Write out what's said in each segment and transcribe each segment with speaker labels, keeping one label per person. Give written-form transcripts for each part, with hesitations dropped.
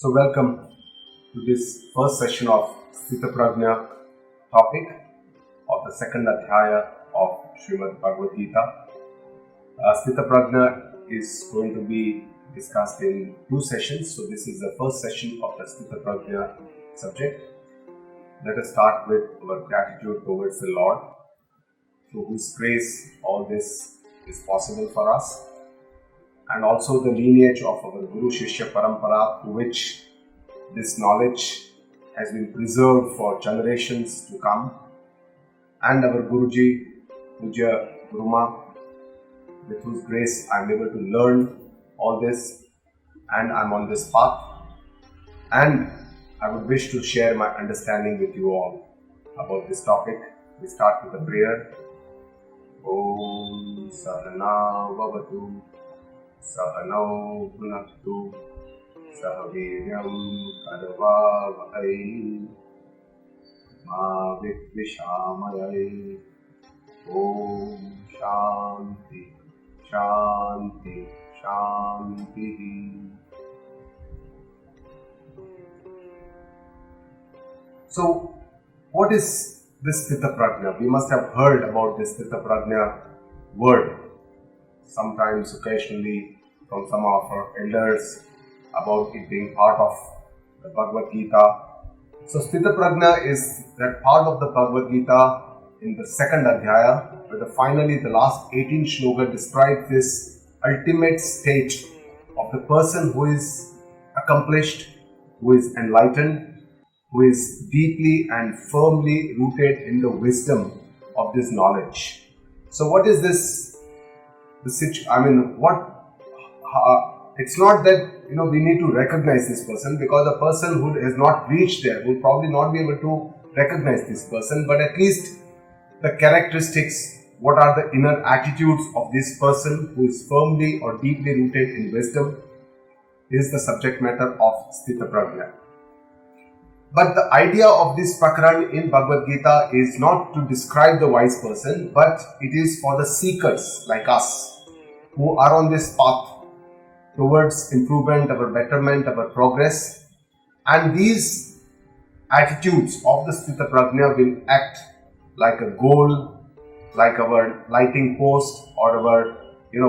Speaker 1: So welcome to this first session of Sthitapragna topic of the second Adhyaya of Bhagavad Geeta. Sthitapragna is going to be discussed in two sessions. So this is the first session of the Sthitapragna subject. Let us start with our gratitude towards the Lord, through whose grace all this is possible for us, and also the lineage of our Guru Shishya Parampara, through which this knowledge has been preserved for generations to come, and our Guruji, Puja Guruma, with whose grace I am able to learn all this and I am on this path, and I would wish to share my understanding with you all about this topic. We start with a prayer. Om Sahana Vavatu Sahanau Bhunaktu Sahaviryam Kadavavahai Ma Vitvishamayai. Om Shanti Shanti Shanti. So, what is this Sthitapragna? We must have heard about this Sthitapragna word sometimes, occasionally, from some of our elders about it being part of the Bhagavad Gita. So, Sthitapragna is that part of the Bhagavad Gita in the second Adhyaya, where finally the last 18 Shloka describes this ultimate state of the person who is accomplished, who is enlightened, who is deeply and firmly rooted in the wisdom of this knowledge. So what is this? It's not that we need to recognize this person, because a person who has not reached there will probably not be able to recognize this person, but at least the characteristics, what are the inner attitudes of this person who is firmly or deeply rooted in wisdom, is the subject matter of Sthitapragna. But the idea of this prakran in Bhagavad Gita is not to describe the wise person, but it is for the seekers like us, who are on this path towards improvement, our betterment, our progress. And these attitudes of the Sthitapragna will act like a goal, like our lighting post, or our,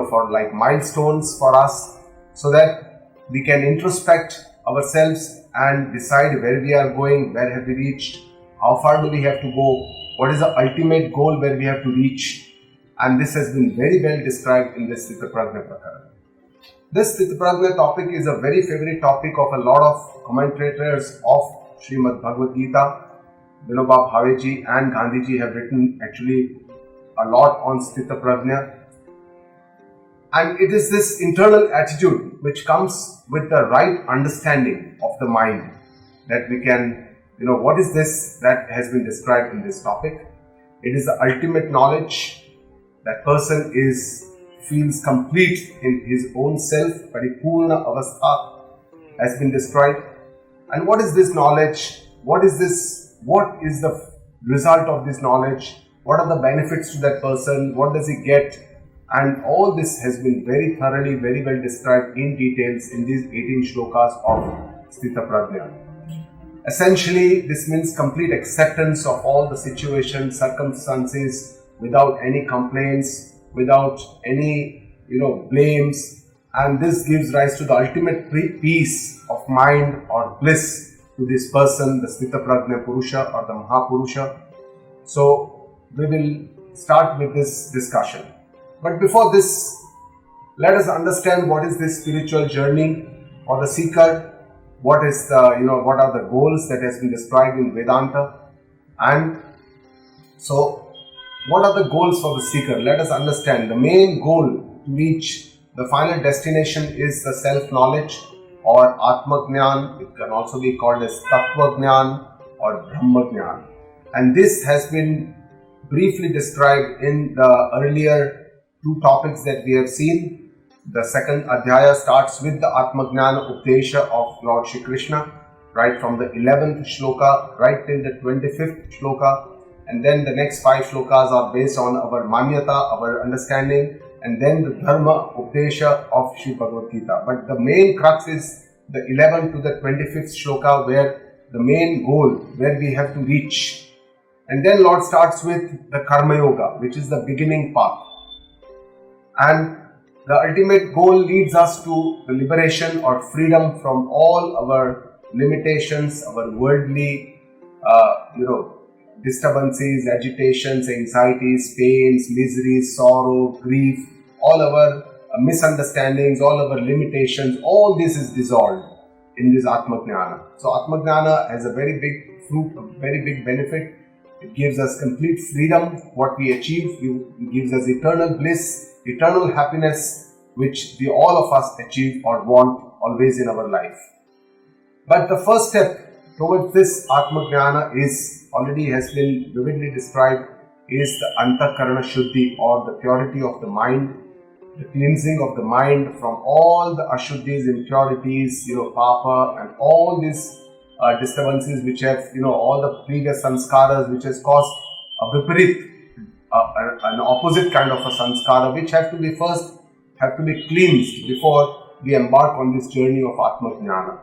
Speaker 1: for like milestones for us, so that we can introspect ourselves and decide where we are going, where have we reached, how far do we have to go, what is the ultimate goal where we have to reach. And this has been very well described in this Sthitapragna Prakara. This Sthitapragna topic is a very favorite topic of a lot of commentators of Srimad Bhagavad Gita. Vinoba Bhaveji and Gandhiji have written actually a lot on Sthitapragna. And it is this internal attitude which comes with the right understanding of the mind, that we can, what is this that has been described in this topic? It is the ultimate knowledge. That person feels complete in his own self, Paripurna Avastha has been described. And what is this knowledge? What is the result of this knowledge? What are the benefits to that person? What does he get? And all this has been very thoroughly, very well described in details in these 18 shlokas of Sthitapragna. Essentially, this means complete acceptance of all the situations, circumstances, without any complaints, without any, blames. And this gives rise to the ultimate peace of mind or bliss to this person, the Sthitapragna Purusha or the Mahapurusha. So, we will start with this discussion. But before this, let us understand what is this spiritual journey for the seeker. What is the, what are the goals that has been described in Vedanta. And so, what are the goals for the seeker? Let us understand. The main goal to reach the final destination is the self-knowledge or Atma-Jnana. It can also be called as Tattva-Jnana or Brahma-Jnana. And this has been briefly described in the earlier two topics that we have seen. The second Adhyaya starts with the Atma-Jnana Updesha of Lord Shri Krishna, right from the 11th Shloka right till the 25th Shloka. And then the next 5 shlokas are based on our Manyata, our understanding, and then the Dharma Updesha of Shri Bhagavad Gita. But the main crux is the 11th to the 25th shloka, where the main goal, where we have to reach. And then Lord starts with the Karma Yoga, which is the beginning path. And the ultimate goal leads us to the liberation or freedom from all our limitations, our worldly, disturbances, agitations, anxieties, pains, miseries, sorrow, grief, all our misunderstandings, all our limitations, all this is dissolved in this Atma Jnana. So Atma Jnana has a very big fruit, a very big benefit. It gives us complete freedom, what we achieve. It gives us eternal bliss, eternal happiness, which we all of us achieve or want always in our life. But the first step towards this Atma Jnana already has been vividly described, is the Antakarana Shuddhi, or the purity of the mind, the cleansing of the mind from all the Ashuddhis, impurities, Papa, and all these disturbances which have, all the previous sanskaras which has caused a viparit, an opposite kind of a sanskara, which have to be cleansed before we embark on this journey of Atma Jnana.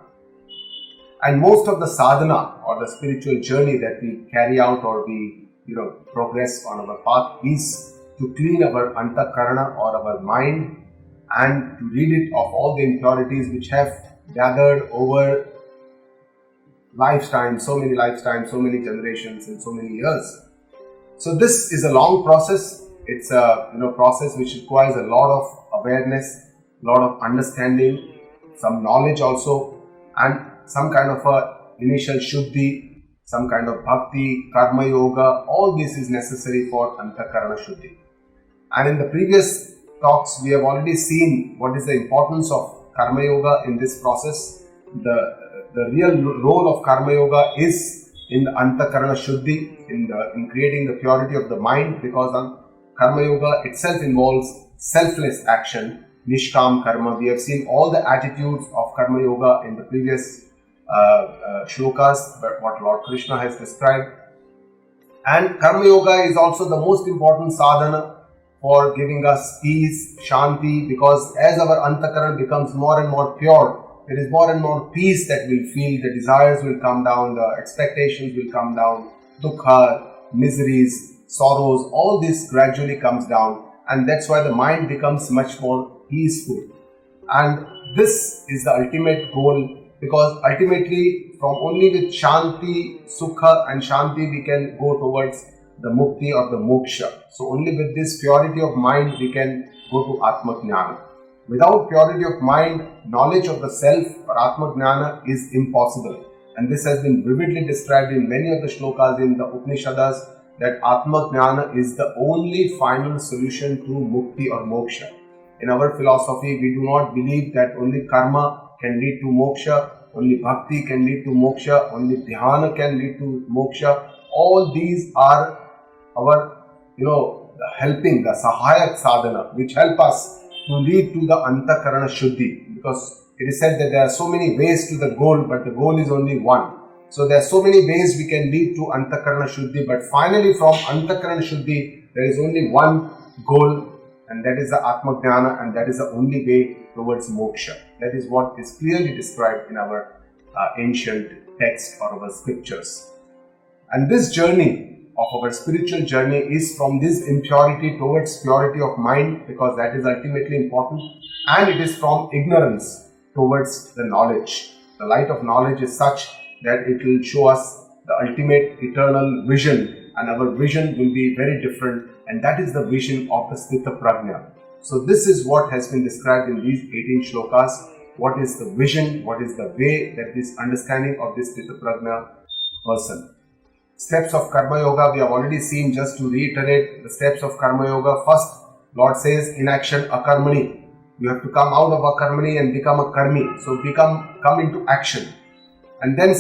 Speaker 1: And most of the sadhana or the spiritual journey that we carry out or we progress on our path is to clean our antakarana or our mind and to rid it of all the impurities which have gathered over lifetimes, so many generations and so many years. So this is a long process. It's a process which requires a lot of awareness, a lot of understanding, some knowledge also, and some kind of a initial shuddhi, some kind of bhakti, karma yoga. All this is necessary for antakarana shuddhi. And in the previous talks, we have already seen what is the importance of karma yoga in this process. The real role of karma yoga is in the antakarana shuddhi, in creating the purity of the mind, because karma yoga itself involves selfless action, nishkam karma. We have seen all the attitudes of karma yoga in the previous shlokas, what Lord Krishna has described. And karma yoga is also the most important sadhana for giving us peace, shanti, because as our antakaran becomes more and more pure, there is more and more peace that we'll feel, the desires will come down, the expectations will come down, dukkha, miseries, sorrows, all this gradually comes down, and that's why the mind becomes much more peaceful. And this is the ultimate goal, because ultimately from only with shanti, sukha and shanti we can go towards the mukti or the moksha. So only with this purity of mind we can go to Atma Jnana. Without purity of mind, knowledge of the self or Atma Jnana is impossible. And this has been vividly described in many of the shlokas in the Upanishads, that Atma Jnana is the only final solution to mukti or moksha. In our philosophy, we do not believe that only karma can lead to moksha, only bhakti can lead to moksha, only dhyana can lead to moksha. All these are our, helping, the sahayak sadhana, which help us to lead to the antakarana shuddhi, because it is said that there are so many ways to the goal, but the goal is only one. So there are so many ways we can lead to antakarana shuddhi, but finally from antakarana shuddhi there is only one goal, and that is the Atma Jnana, and that is the only way towards moksha. That is what is clearly described in our ancient text or our scriptures. And this journey of our spiritual journey is from this impurity towards purity of mind, because that is ultimately important, and it is from ignorance towards the knowledge. The light of knowledge is such that it will show us the ultimate eternal vision, and our vision will be very different, and that is the vision of the Sthitapragna. So this is what has been described in these 18 shlokas. What is the vision, what is the way that this understanding of this Sthitapragna person. Steps of Karma Yoga, we have already seen. Just to reiterate the steps of Karma Yoga. First, Lord says, in action, akarmani. You have to come out of akarmani and become a karmi. So come into action. And then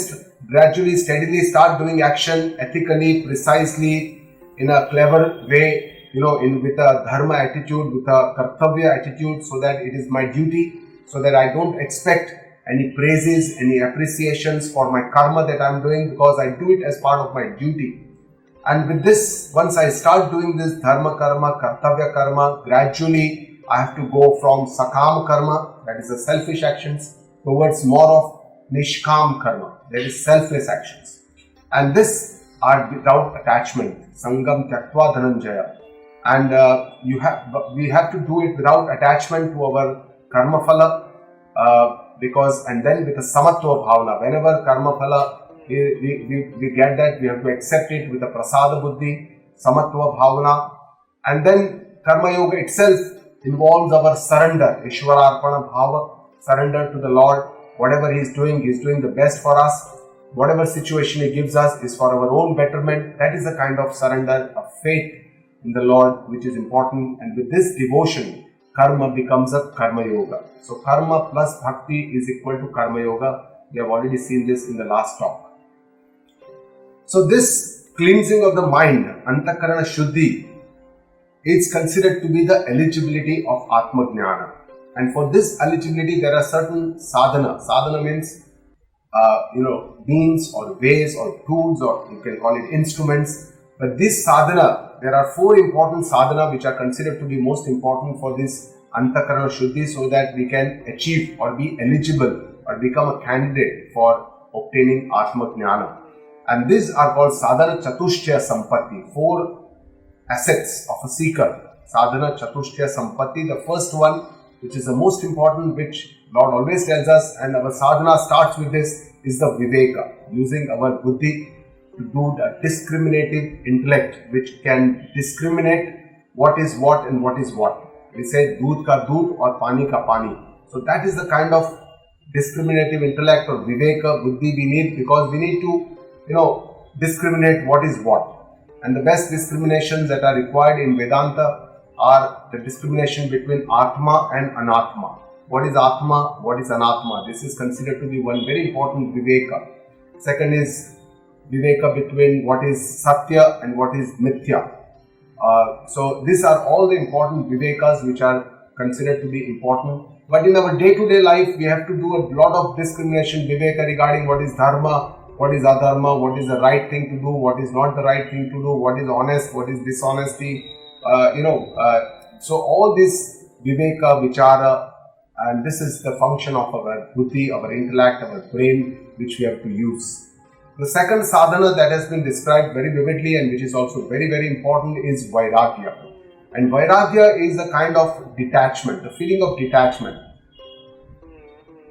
Speaker 1: gradually, steadily start doing action ethically, precisely, in a clever way, with a dharma attitude, with a kartavya attitude, so that it is my duty, so that I don't expect any praises, any appreciations for my karma that I am doing, because I do it as part of my duty. And with this, once I start doing this dharma karma, kartavya karma, gradually I have to go from sakama karma, that is the selfish actions, towards more of nishkam karma, that is selfless actions. And this are without attachment, sangam tyaktva dhananjaya. And we have to do it without attachment to our karma phala, because, and then with a samatva bhavana, whenever karma phala we get that, we have to accept it with a prasada buddhi, samatva bhavana. And then karma yoga itself involves our surrender, ishwararpana bhava, surrender to the Lord. Whatever He is doing the best for us. Whatever situation He gives us is for our own betterment. That is the kind of surrender, of faith in the Lord, which is important. And with this devotion, karma becomes a karma yoga. So karma plus bhakti is equal to karma yoga. We have already seen this in the last talk. So this cleansing of the mind, antakarana shuddhi, is considered to be the eligibility of Atma Jnana. And for this eligibility, there are certain sadhana. Sadhana means, means or ways or tools, or you can call it instruments. But this sadhana, there are 4 important sadhana which are considered to be most important for this antakarana shuddhi, so that we can achieve or be eligible or become a candidate for obtaining Atma Jnana. And these are called sadhana chatushtya sampatti, 4 assets of a seeker. Sadhana chatushtya sampatti, the first one, which is the most important, which Lord always tells us, and our sadhana starts with this, is the viveka, using our buddhi to do the discriminative intellect, which can discriminate what is what and what is what. We say doodh ka doodh or pani ka pani. So that is the kind of discriminative intellect or viveka buddhi we need, because we need to discriminate what is what. And the best discriminations that are required in Vedanta are the discrimination between Atma and Anatma. What is Atma? What is Anatma? This is considered to be one very important viveka. Second is viveka between what is Satya and what is Mithya. So these are all the important vivekas which are considered to be important. But in our day-to-day life, we have to do a lot of discrimination, viveka, regarding what is dharma, what is adharma, what is the right thing to do, what is not the right thing to do, what is honest, what is dishonesty. So all this viveka, vichara, and this is the function of our buddhi, our intellect, our brain, which we have to use. The second sadhana that has been described very vividly and which is also very, very important is vairagya. And vairagya is a kind of detachment, the feeling of detachment.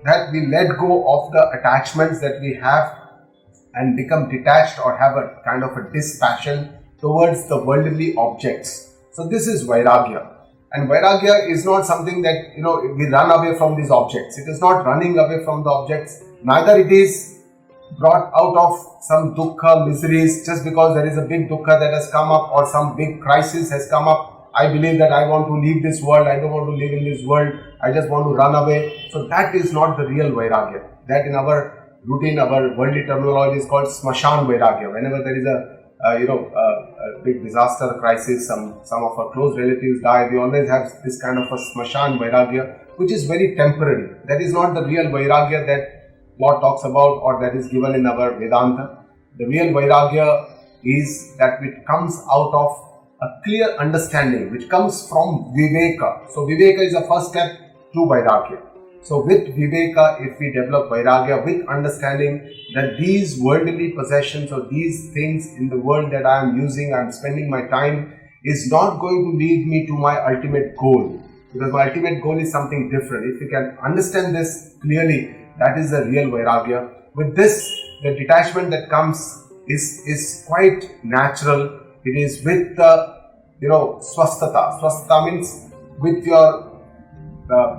Speaker 1: That we let go of the attachments that we have and become detached or have a kind of a dispassion towards the worldly objects. So this is vairagya. And vairagya is not something that, we run away from these objects. It is not running away from the objects. Neither it is brought out of some dukkha, miseries, just because there is a big dukkha that has come up or some big crisis has come up. I believe that I want to leave this world. I don't want to live in this world. I just want to run away. So that is not the real vairagya. That in our routine, our worldly terminology is called smashan vairagya. Whenever there is a big disaster, crisis, some of our close relatives die, we always have this kind of a smashan vairagya, which is very temporary. That is not the real vairagya that Lord talks about or that is given in our Vedanta. The real vairagya is that it comes out of a clear understanding, which comes from viveka. So viveka is the first step to vairagya. So with viveka, if we develop vairagya with understanding that these worldly possessions or these things in the world that I am using, I am spending my time, is not going to lead me to my ultimate goal. Because my ultimate goal is something different. If we can understand this clearly, that is the real vairagya. With this, the detachment that comes is quite natural. It is with the, swasthata. Swasthata means with your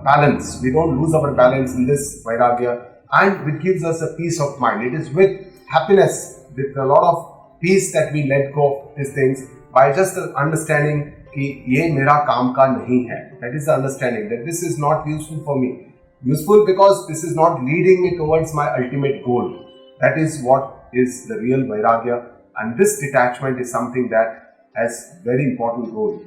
Speaker 1: balance. We don't lose our balance in this vairagya, and it gives us a peace of mind. It is with happiness, with a lot of peace that we let go of these things by just understanding कि ये मेरा काम का नहीं है. That is the understanding that this is not useful for me. Useful because this is not leading me towards my ultimate goal. That is what is the real vairagya, and this detachment is something that has very important role.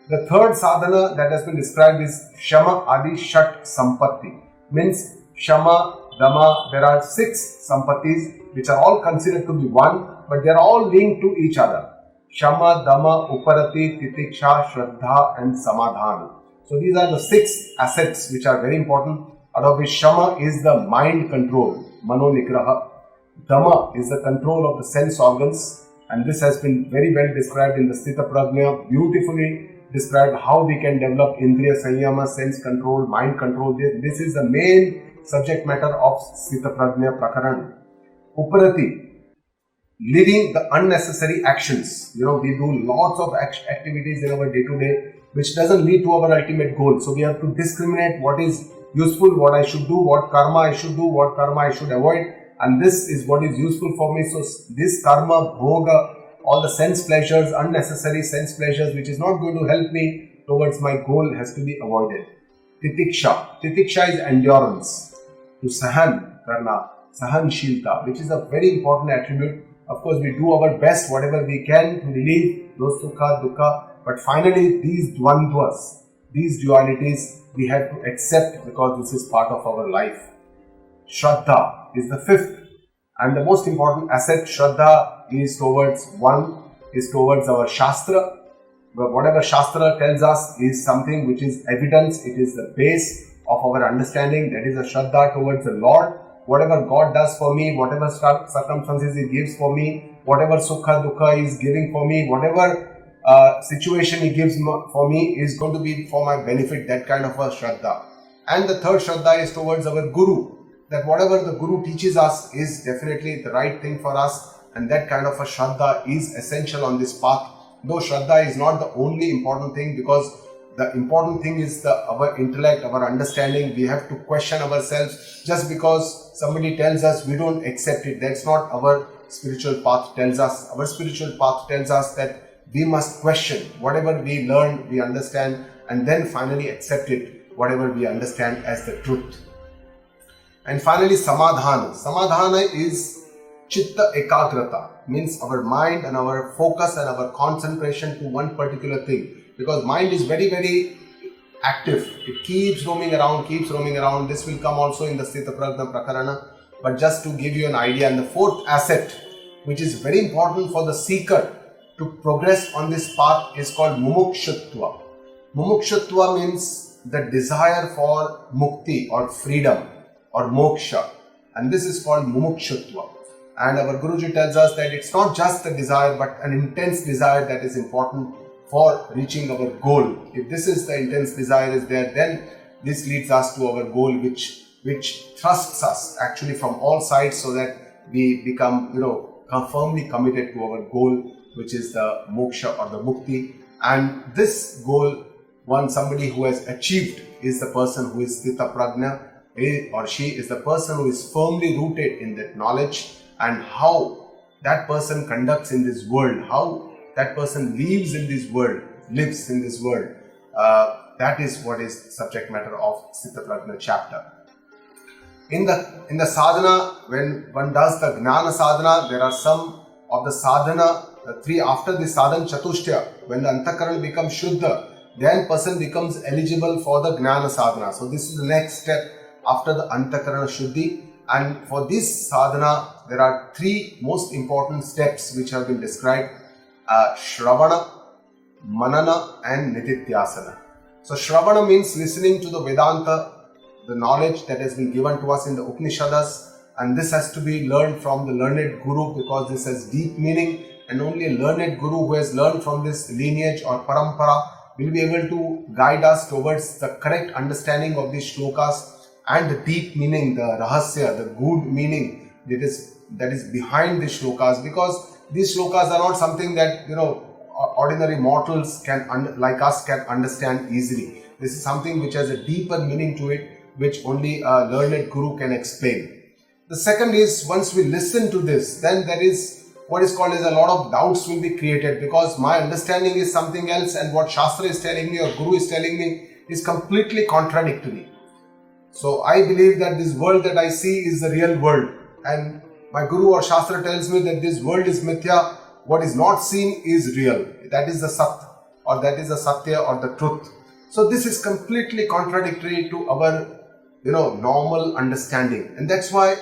Speaker 1: The third sadhana that has been described is Shama Adi Shat Sampatti. Means Shama, Dama, there are 6 sampattis which are all considered to be one, but they are all linked to each other. Shama, Dama, Uparati, Titiksha, Shraddha and Samadhan. So these are the 6 assets which are very important. out of which Shama is the mind control, Mano Nigraha. Dhamma is the control of the sense organs, and this has been very well described in the Sthitapragna, beautifully described how we can develop Indriya Sanyama, sense control, mind control. This is the main subject matter of Sthitapragna Prakaran. Uparati, leaving the unnecessary actions. We do lots of activities in our day-to-day which doesn't lead to our ultimate goal. So we have to discriminate what is useful, what I should do, what karma I should do, what karma I should avoid. And this is what is useful for me. So this karma, bhoga, all the sense pleasures, unnecessary sense pleasures which is not going to help me towards my goal has to be avoided. Titiksha. Titiksha is endurance. To sahan karna, sahanshilta, which is a very important attribute. Of course, we do our best, whatever we can to relieve those sukha, dukkha. But finally, these dvandvas, these dualities, we have to accept because this is part of our life. Shraddha is the fifth and the most important asset. Shraddha is towards our Shastra. But whatever Shastra tells us is something which is evidence, it is the base of our understanding. That is a Shraddha towards the Lord. Whatever God does for me, whatever circumstances He gives for me, whatever sukha dukkha He is giving for me, whatever situation He gives for me is going to be for my benefit, that kind of a Shraddha. And the third Shraddha is towards our Guru, that whatever the Guru teaches us is definitely the right thing for us, and that kind of a Shraddha is essential on this path. Though Shraddha is not the only important thing, because the important thing is our intellect, our understanding. We have to question ourselves. Just because somebody tells us, we don't accept it. That's not our spiritual path tells us. Our spiritual path tells us that we must question whatever we learn, we understand, and then finally accept it, whatever we understand as the truth. And finally, samadhana. Samadhana is chitta ekagrata, means our mind and our focus and our concentration to one particular thing. Because mind is very, very active. It keeps roaming around. This will come also in the Sthitapragna Prakarana. But just to give you an idea, and the fourth asset, which is very important for the seeker to progress on this path, is called mumukshutva. Mumukshutva means the desire for mukti or freedom or moksha. And this is called mumukshutva. And our Guruji tells us that it's not just the desire, but an intense desire that is important for reaching our goal. If this is the intense desire is there, then this leads us to our goal, which thrusts us actually from all sides, so that we become firmly committed to our goal, which is the moksha or the mukti. And this goal, somebody who has achieved, is the person who is Sthitapragna. He or she is the person who is firmly rooted in that knowledge, and how that person conducts in this world, how that person lives in this world. That is what is subject matter of Sthitapragna chapter. In the sadhana, when one does the gnana sadhana, there are some of the sadhana, the three after the sadhan chatushtya. When the antakaran becomes shuddha, then person becomes eligible for the gnana sadhana. So this is the next step after the antakarana shuddhi. And for this sadhana, there are three most important steps which have been described. Shravana, Manana and Nitityasana. So Shravana means listening to the Vedanta, the knowledge that has been given to us in the Upanishads, and this has to be learned from the learned Guru, because this has deep meaning, and only a learned Guru who has learned from this lineage or parampara will be able to guide us towards the correct understanding of these shlokas and the deep meaning, the rahasya, the good meaning that is behind these shlokas, because these shlokas are not something that ordinary mortals like us can understand easily. This is something which has a deeper meaning to it, which only a learned Guru can explain. The second is, once we listen to this, then there is what is called as a lot of doubts will be created, because my understanding is something else, and what Shastra is telling me or Guru is telling me is completely contradictory. So I believe that this world that I see is the real world, and my Guru or Shastra tells me that this world is mithya, what is not seen is real. That is the sat, or that is the satya or the truth. So this is completely contradictory to our normal understanding, and that's why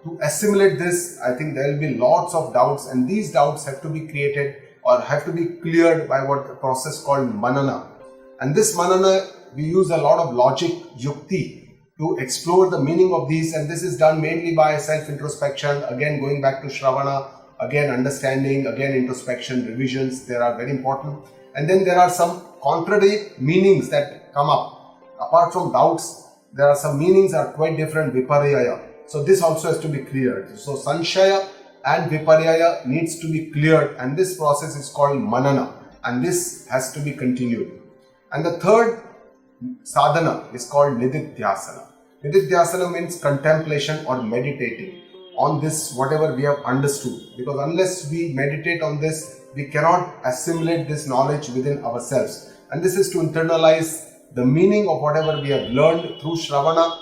Speaker 1: to assimilate this, I think there will be lots of doubts, and these doubts have to be created or have to be cleared by what the process called manana. And this manana, we use a lot of logic, yukti, to explore the meaning of these, and this is done mainly by self-introspection, again going back to Shravana, again understanding, again introspection, revisions, they are very important. And then there are some contrary meanings that come up. Apart from doubts, there are some meanings are quite different, viparyaya. So this also has to be cleared. So sanshaya and viparyaya needs to be cleared, and this process is called manana, and this has to be continued. And the third sadhana is called nididhyasana. Nididhyasana means contemplation or meditating on this, whatever we have understood. Because unless we meditate on this, we cannot assimilate this knowledge within ourselves. And this is to internalize the meaning of whatever we have learned through Shravana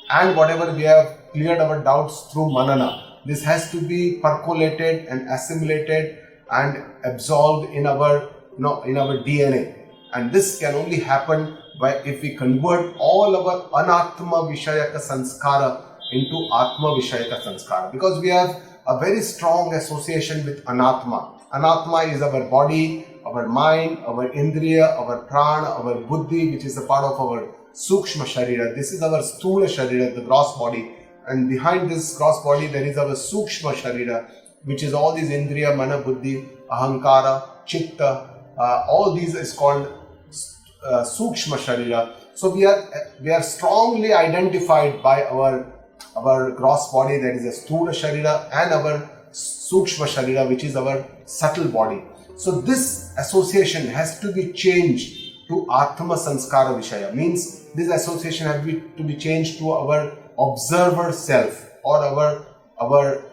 Speaker 1: and whatever we have cleared our doubts through Manana. This has to be percolated and assimilated and absorbed in our, in our DNA. And this can only happen by if we convert all our anatma vishayaka sanskara into atma vishayaka sanskara. Because we have a very strong association with anatma. Anatma is our body, our mind, our indriya, our prana, our buddhi, which is a part of our sukshma sharira. This is our sthula sharira, the gross body. And behind this gross body, there is our sukshma sharira, which is all these indriya, mana, buddhi, ahankara, chitta. All these is called sukshma sharira. So we are strongly identified by our gross body, that is a sthula sharira, and our sukshma sharira, which is our subtle body. So this association has to be changed to atma sanskara vishaya. Means this association has to be changed to our observer self, or our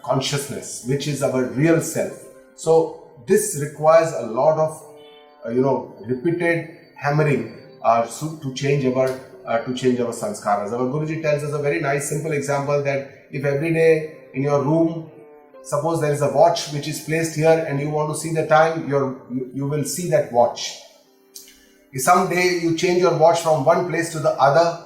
Speaker 1: consciousness, which is our real self. So this requires a lot of repeated hammering to change our sanskaras. Our Guruji tells us a very nice simple example, that if every day in your room, suppose there is a watch which is placed here and you want to see the time, you will see that watch. If someday you change your watch from one place to the other,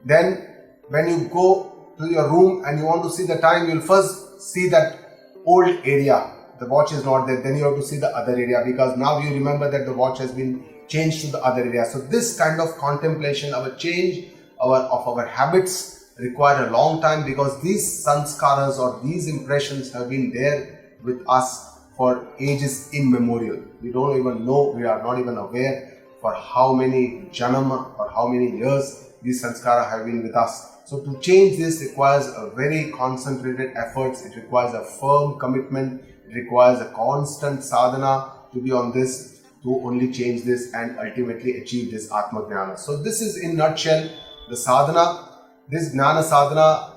Speaker 1: then when you go to your room and you want to see the time, you will first see that old area. The watch is not there. Then you have to see the other area, because now you remember that the watch has been changed to the other area. So this kind of contemplation, our change of our habits require a long time, because these sanskaras or these impressions have been there with us for ages immemorial. We don't even know, we are not even aware for how many janama or how many years these sanskara have been with us. So to change this requires a very concentrated efforts, it requires a firm commitment, it requires a constant sadhana to be on this, to only change this and ultimately achieve this Atma Jnana. So this is in nutshell the sadhana. This Jnana sadhana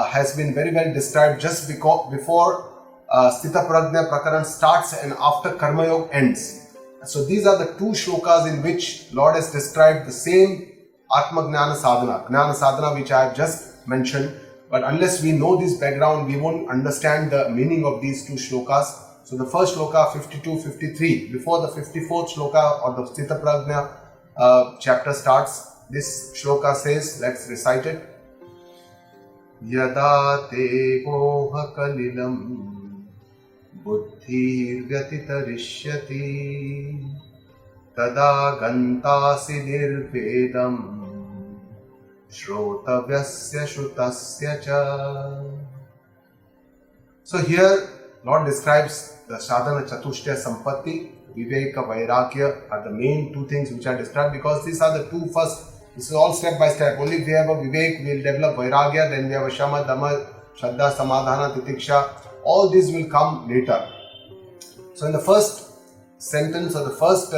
Speaker 1: has been very well described just before Sthitapragna Prakaran starts and after Karma Yoga ends. So these are the two shlokas in which Lord has described the same Atma Jnana sadhana which I have just mentioned. But unless we know this background, we won't understand the meaning of these two shlokas. So the first shloka 52-53, before the 54th shloka or the Sthitapragna chapter starts, this shloka says, let's recite it. Yada te moha kalilam buddhir vyatitarishyati tada gantasi nirvedam shrotavyasya shrutasya cha. So here Lord describes the sadhana chatushtaya sampatti, viveka, vairagya are the main two things which are described, because these are the two first. This is all step by step. Only if we have a vivek, we will develop vairagya, then we have a shama, dhamma, shraddha, samadhana, titiksha. All these will come later. So in the first sentence or the first,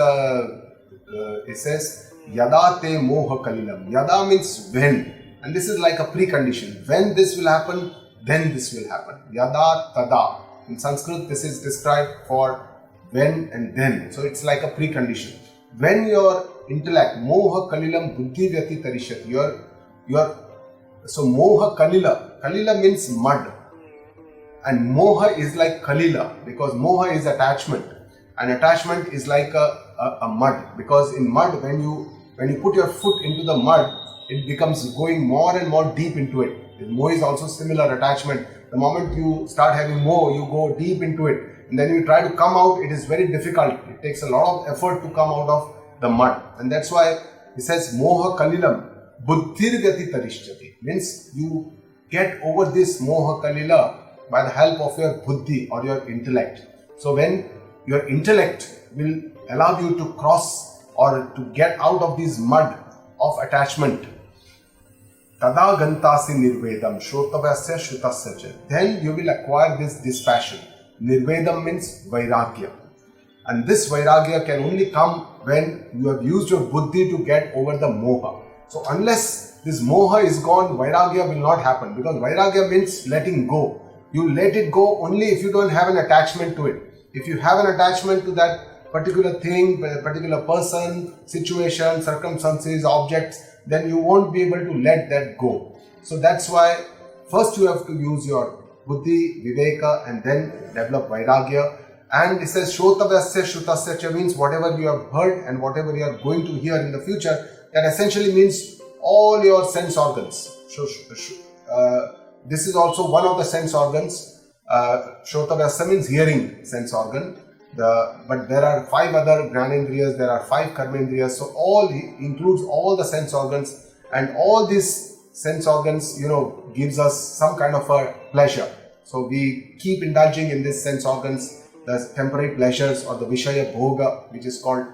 Speaker 1: it says, Yada te moha kalilam. Yada means when. And this is like a precondition. When this will happen, then this will happen. Yada tada. In Sanskrit, this is described for when and then. So it's like a precondition. When your intellect, moha kalilam buddhi vyati tarishyat, so moha kalila means mud, and moha is like kalila, because moha is attachment, and attachment is like a mud, because in mud, when you put your foot into the mud, it becomes going more and more deep into it. Moha is also similar attachment. The moment you start having moha, you go deep into it, and then you try to come out, it is very difficult. It takes a lot of effort to come out of the mud, and that's why it says moha kalilam. buddhirgati tarishyati, means you get over this moha kalila by the help of your buddhi or your intellect. So when your intellect will allow you to cross or to get out of this mud of attachment, tada gantasi nirvedam shrotavasya shrutasya cha, then you will acquire this dispassion. Nirvedam means vairagya. And this vairagya can only come when you have used your buddhi to get over the moha. So unless this moha is gone, vairagya will not happen, because vairagya means letting go. You let it go only if you don't have an attachment to it. If you have an attachment to that particular thing, particular person, situation, circumstances, objects, then you won't be able to let that go. So that's why first you have to use your buddhi, viveka, and then develop vairagya. And it says Shrotavasya Shrutasya cha, means whatever you have heard and whatever you are going to hear in the future, that essentially means all your sense organs. This is also one of the sense organs. Shrotavasya means hearing sense organ. But there are 5 other Gyanendriyas, there are 5 Karmendriyas, so all includes all the sense organs, and all these sense organs, gives us some kind of a pleasure. So we keep indulging in these sense organs, the temporary pleasures or the Vishaya Bhoga, which is called.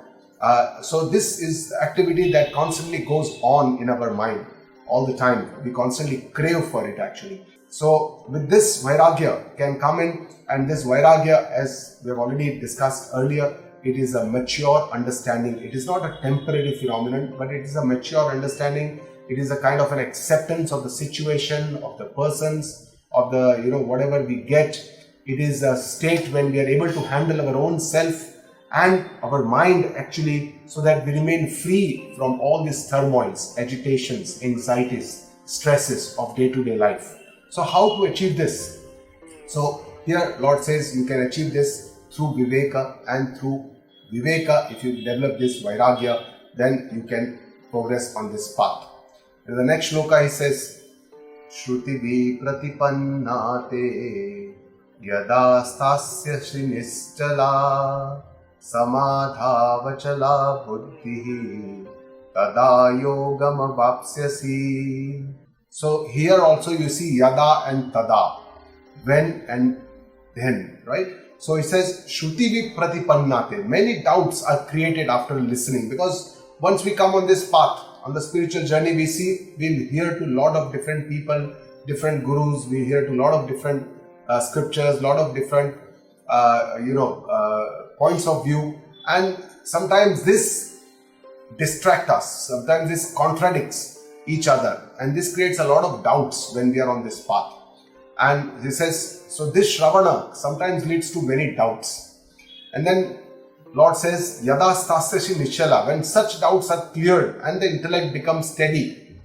Speaker 1: So this is the activity that constantly goes on in our mind all the time. We constantly crave for it actually. So with this, Vairagya can come in, and this Vairagya, as we have already discussed earlier, it is a mature understanding. It is not a temporary phenomenon, but it is a mature understanding. It is a kind of an acceptance of the situation, of the persons, of the, whatever we get. It is a state when we are able to handle our own self and our mind actually, so that we remain free from all these turmoils, agitations, anxieties, stresses of day-to-day life. So how to achieve this? So here Lord says you can achieve this through viveka, and through viveka, if you develop this vairagya, then you can progress on this path. In the next shloka he says, Shruti vi pratipannate yada stasya shrinischala samadhavachala buddhihi tada yogam avapsyasi. So here also you see yada and tada, when and then, right? So it says Shruti vi pratipannate. Many doubts are created after listening, because once we come on this path, on the spiritual journey, we'll hear to a lot of different people, different gurus, we hear to a lot of different scriptures, lot of different points of view, and sometimes this distracts us, sometimes this contradicts each other, and this creates a lot of doubts when we are on this path. And he says, so this Shravana sometimes leads to many doubts. And then Lord says, Yada stasya nishala, when such doubts are cleared and the intellect becomes steady,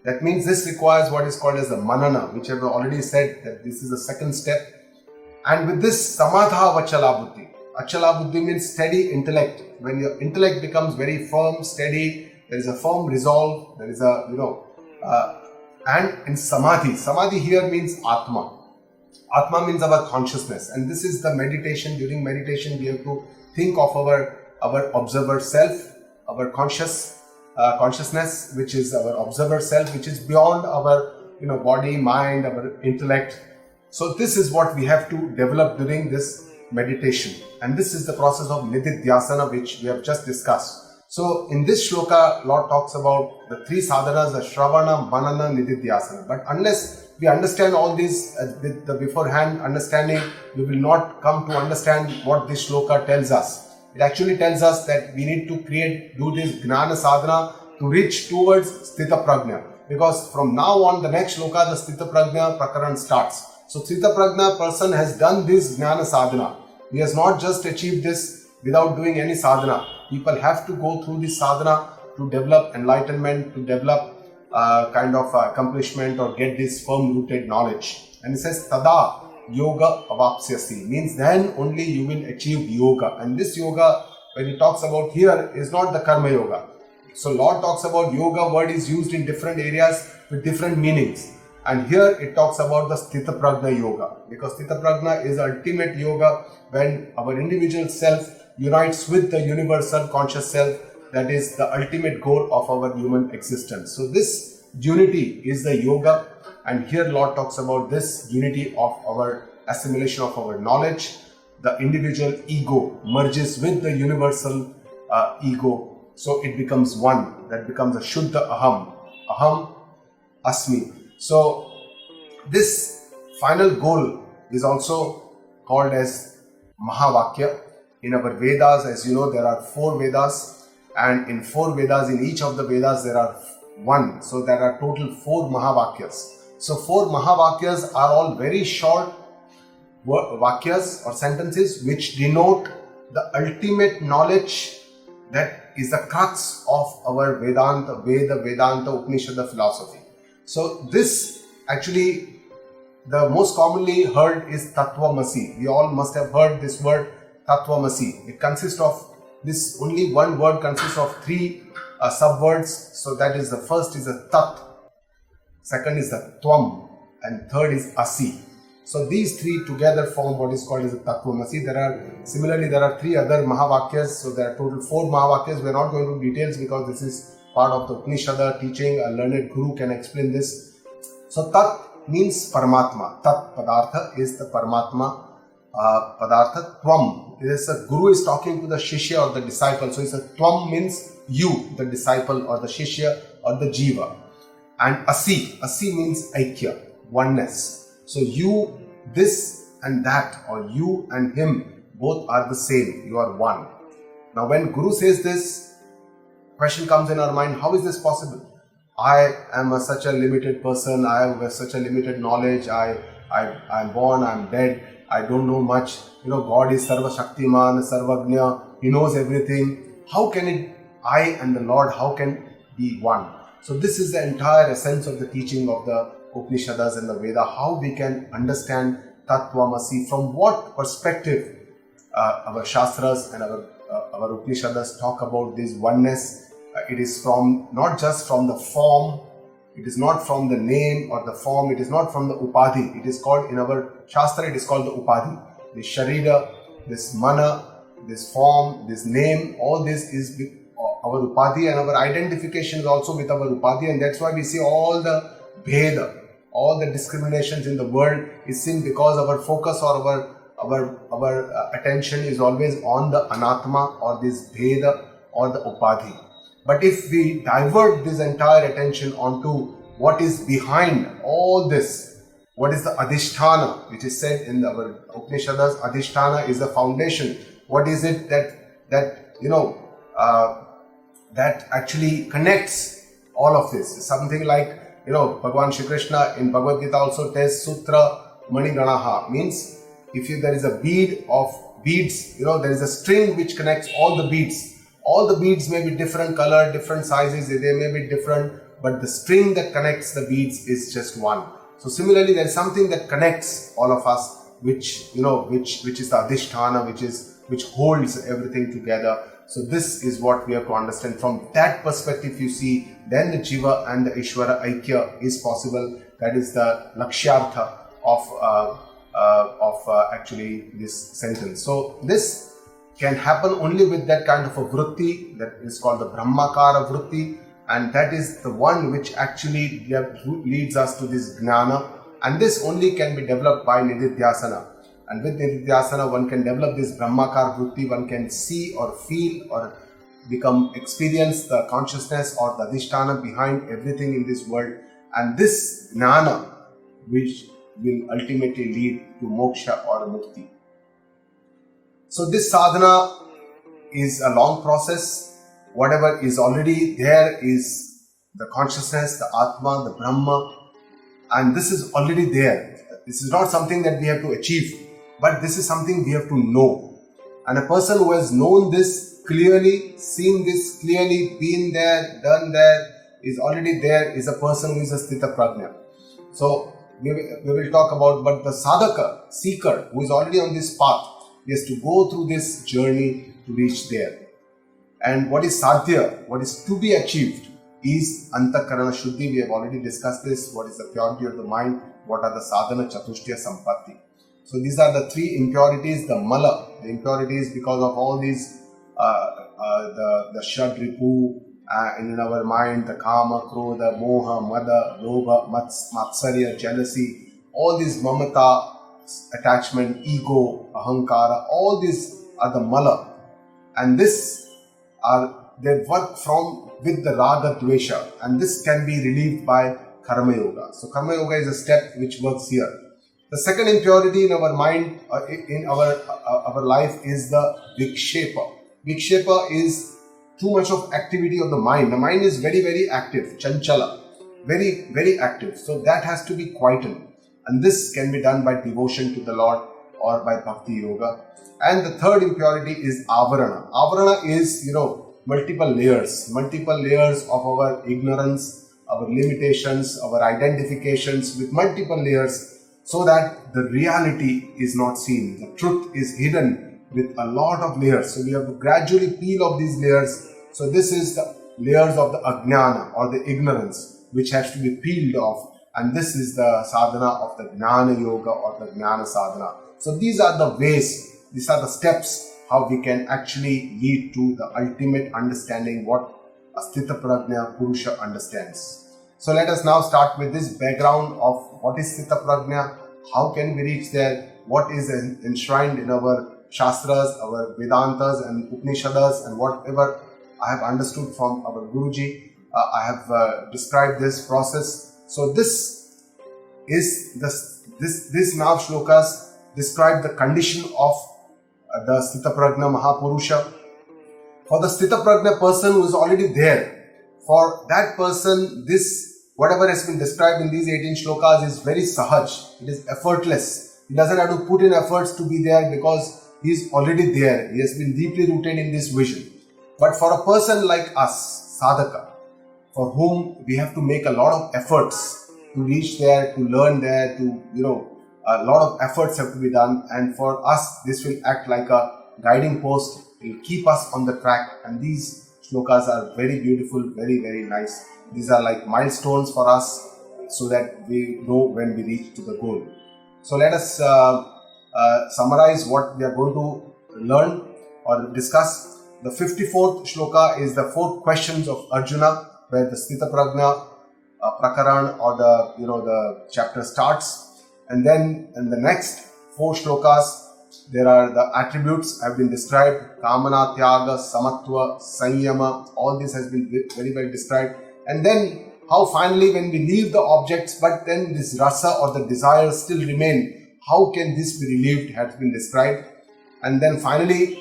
Speaker 1: that means this requires what is called as the manana, which I have already said that this is the second step. And with this samadha vachala buddhi. Achala buddhi means steady intellect. When your intellect becomes very firm, steady, there is a firm resolve, there is a, and in samadhi here means atma. Atma means our consciousness, and this is the meditation. During meditation, we have to think of our observer self, our consciousness, which is our observer self, which is beyond our body, mind, our intellect. So this is what we have to develop during this meditation, and this is the process of nididhyasana, which we have just discussed. So in this shloka, Lord talks about the 3 sadhanas, the Shravana, Manana, Nididhyasana. But unless we understand all these with the beforehand understanding, we will not come to understand what this shloka tells us. It actually tells us that we need to do this Gnana Sadhana to reach towards Sthitapragna. Because from now on, the next shloka, the Sthitapragna Prakaran starts. So Sthitapragna person has done this Gnana Sadhana. He has not just achieved this without doing any sadhana. People have to go through this sadhana to develop enlightenment, to develop kind of accomplishment, or get this firm rooted knowledge. And it says tada yoga avapsyasi, means then only you will achieve yoga. And this yoga, when he talks about here, is not the karma yoga. So Lord talks about yoga, word is used in different areas with different meanings. And here it talks about the Sthitapragna yoga, because Sthitapragna is ultimate yoga when our individual self unites with the universal conscious self, that is the ultimate goal of our human existence. So this unity is the yoga, and here Lord talks about this unity of our assimilation of our knowledge. The individual ego merges with the universal ego, so it becomes one. That becomes a Shuddha Aham, Aham Asmi. So this final goal is also called as Mahavakya. In our Vedas, as you know, there are 4 Vedas, and in 4 Vedas, in each of the Vedas there are 1. So there are total 4 Mahavakyas. So 4 Mahavakyas are all very short Vakyas or sentences which denote the ultimate knowledge that is the crux of our Vedanta, Vedanta, Upanishad philosophy. So this actually, the most commonly heard is Tattvamasi. We all must have heard this word Tattvamasi. It consists of this, only one word consists of 3 subwords. So that is, the first is a Tat, second is a Tvam, and third is Asi. So these 3 together form what is called as a Tattvamasi. There are 3 other Mahavakyas. So there are total 4 Mahavakyas. We are not going to details because this is part of the Upanishad teaching. A learned guru can explain this. So Tat means Paramatma. Tat Padartha is the Paramatma Padartha. Tvam is a guru is talking to the Shishya or the disciple. So it's a Tvam means you, the disciple or the Shishya or the Jiva. And Asi means Aikya, oneness. So you, this and that, or you and him, both are the same. You are one. Now when Guru says this, question comes in our mind, how is this possible? I am such a limited person, I have such a limited knowledge, I'm born, I'm dead, I don't know much. God is Sarva Shaktiman, Sarvagnya, He knows everything. How can it, I and the Lord, how can be one? So this is the entire essence of the teaching of the Upanishads and the Veda, how we can understand Tattvamasi, from what perspective our Shastras and our Upanishads talk about this oneness. It is from, not just from the form, it is not from the name or the form, it is not from the Upadhi. It is called, in our Shastra, it is called the Upadhi. This Sharira, this Mana, this form, this name, all this is our Upadhi, and our identification is also with our Upadhi, and that's why we see all the Bheda, all the discriminations in the world is seen because our focus or our attention is always on the Anatma or this Bheda or the Upadhi. But if we divert this entire attention onto what is behind all this, what is the Adhisthana, which is said in our Upanishads, Adhisthana is the foundation. What is it that actually connects all of this? Something like, Bhagavan Shri Krishna in Bhagavad Gita also tells Sutra Mani Ganaha, means if there is a bead of beads, there is a string which connects all the beads. All the beads may be different color, different sizes, they may be different, but the string that connects the beads is just one. So similarly, there is something that connects all of us, which is the Adhisthana, which holds everything together. So this is what we have to understand. From that perspective, you see, then the Jiva and the Ishvara Aikya is possible. That is the Lakshyartha of actually this sentence. So this can happen only with that kind of a vritti that is called the Brahmakara vritti, and that is the one which actually leads us to this Gnana, and this only can be developed by Nididhyasana. And with Nididhyasana, one can develop this Brahmakara vritti, one can see or feel or experience the consciousness or the Adhisthana behind everything in this world, and this Gnana which will ultimately lead to moksha or mukti. So this sadhana is a long process. Whatever is already there is the consciousness, the Atma, the Brahma, and this is already there. This is not something that we have to achieve, but this is something we have to know. And a person who has known this clearly, seen this clearly, been there, done there, is already there, is a person who is a Sthitapragna. So we will talk about, but the sadhaka, seeker, who is already on this path, he has to go through this journey to reach there. And what is sadhya, what is to be achieved, is antakarana shuddhi. We have already discussed this. What is the purity of the mind? What are the sadhana chatushtya sampatti? So these are the 3 impurities. The mala, the impurities because of all these the Shadripu, in our mind, the Kama, Krodha, Moha, Mada, Lobha, Matsarya, jealousy, all these Mamata, attachment, ego, Ahankara, all these are the Mala. And they work with the Raga Dvesha, and this can be relieved by Karma Yoga. So Karma Yoga is a step which works here. The second impurity in our mind, in our life, is the Vikshepa. Vikshepa is too much of activity of the mind. The mind is very, very active, Chanchala, very, very active. So that has to be quietened. And this can be done by devotion to the Lord or by Bhakti Yoga. And the third impurity is Avarana. Avarana is, multiple layers of our ignorance, our limitations, our identifications with multiple layers, so that the reality is not seen. The truth is hidden with a lot of layers. So we have to gradually peel off these layers. So this is the layers of the Ajnana or the ignorance which has to be peeled off. And this is the sadhana of the Jnana Yoga or the Jnana Sadhana. So these are the ways, these are the steps how we can actually lead to the ultimate understanding what a Sthitapragna Purusha understands. So let us now start with this background of what is Sthitapragna, how can we reach there, what is enshrined in our Shastras, our Vedantas and Upanishads, and whatever I have understood from our Guruji. I have described this process. So this is this now shlokas describe the condition of the Sthitapragna Mahapurusha. For the Sthitapragna person who is already there, for that person, this whatever has been described in these 18 shlokas is very sahaj. It is effortless. He doesn't have to put in efforts to be there because he is already there. He has been deeply rooted in this vision. But for a person like us, sadhaka, for whom we have to make a lot of efforts to reach there, to learn there, a lot of efforts have to be done, and for us this will act like a guiding post. It will keep us on the track, and these shlokas are very beautiful, very, very nice. These are like milestones for us so that we know when we reach to the goal. So let us summarize what we are going to learn or discuss. The 54th shloka is the 4 questions of Arjuna, where the Sthitapragna Prakaran or the chapter starts. And then in the next 4 shlokas, there are the attributes have been described. Kamana, Tyaga, Samatva, Sanyama, all this has been very well described. And then how finally when we leave the objects, but then this rasa or the desires still remain, how can this be relieved has been described. And then finally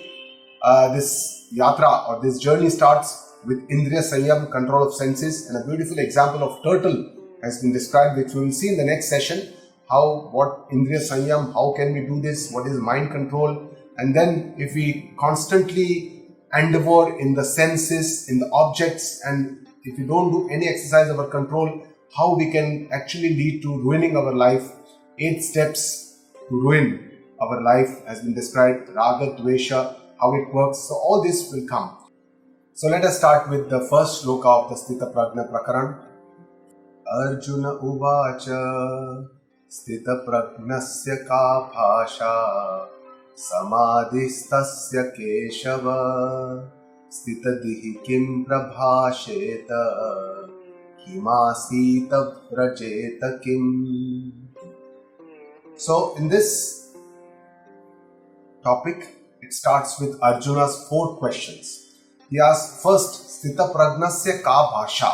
Speaker 1: this yatra or this journey starts with Indriya Sanyam, control of senses, and a beautiful example of turtle has been described, which we will see in the next session. What Indriya Sanyam, how can we do this, what is mind control, and then if we constantly endeavor in the senses, in the objects, and if we don't do any exercise of our control, how we can actually lead to ruining our life. 8 steps to ruin our life has been described, Raga, Dvesha, how it works, so all this will come. So let us start with the first shloka of the Sthitapragna Prakaran. Arjuna Uvacha Sthitapragnasya ka bhasha samadhistasya keshava sthitadihi kim prabhasheta himasita vrajeta kim. So in this topic, it starts with Arjuna's 4 questions. He asks first, Sthitapragnasya ka bhasha.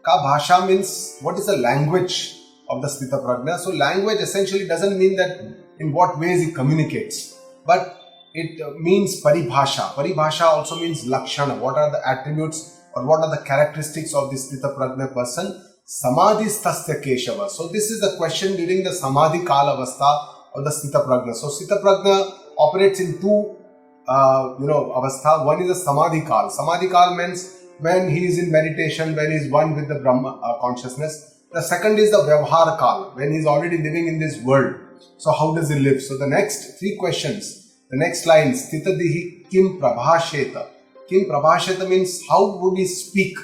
Speaker 1: Ka bhasha means what is the language of the Sthitapragna. So language essentially doesn't mean that in what ways he communicates, but it means paribhasha. Paribhasha also means lakshana. What are the attributes or what are the characteristics of this Sthitapragna person? Samadhistasya keshava. So this is the question during the samadhi kala avastha of the Sthitapragna. So Sthitapragna operates in 2 avastha. One is the samadhi kal. Samadhi kal means when he is in meditation, when he is one with the Brahma consciousness. The second is the vyavhar kal, when he is already living in this world. So how does he live? So the next 3 questions, the next line, Sthitadihi kim prabhasheta. Kim prabhasheta means how would he speak?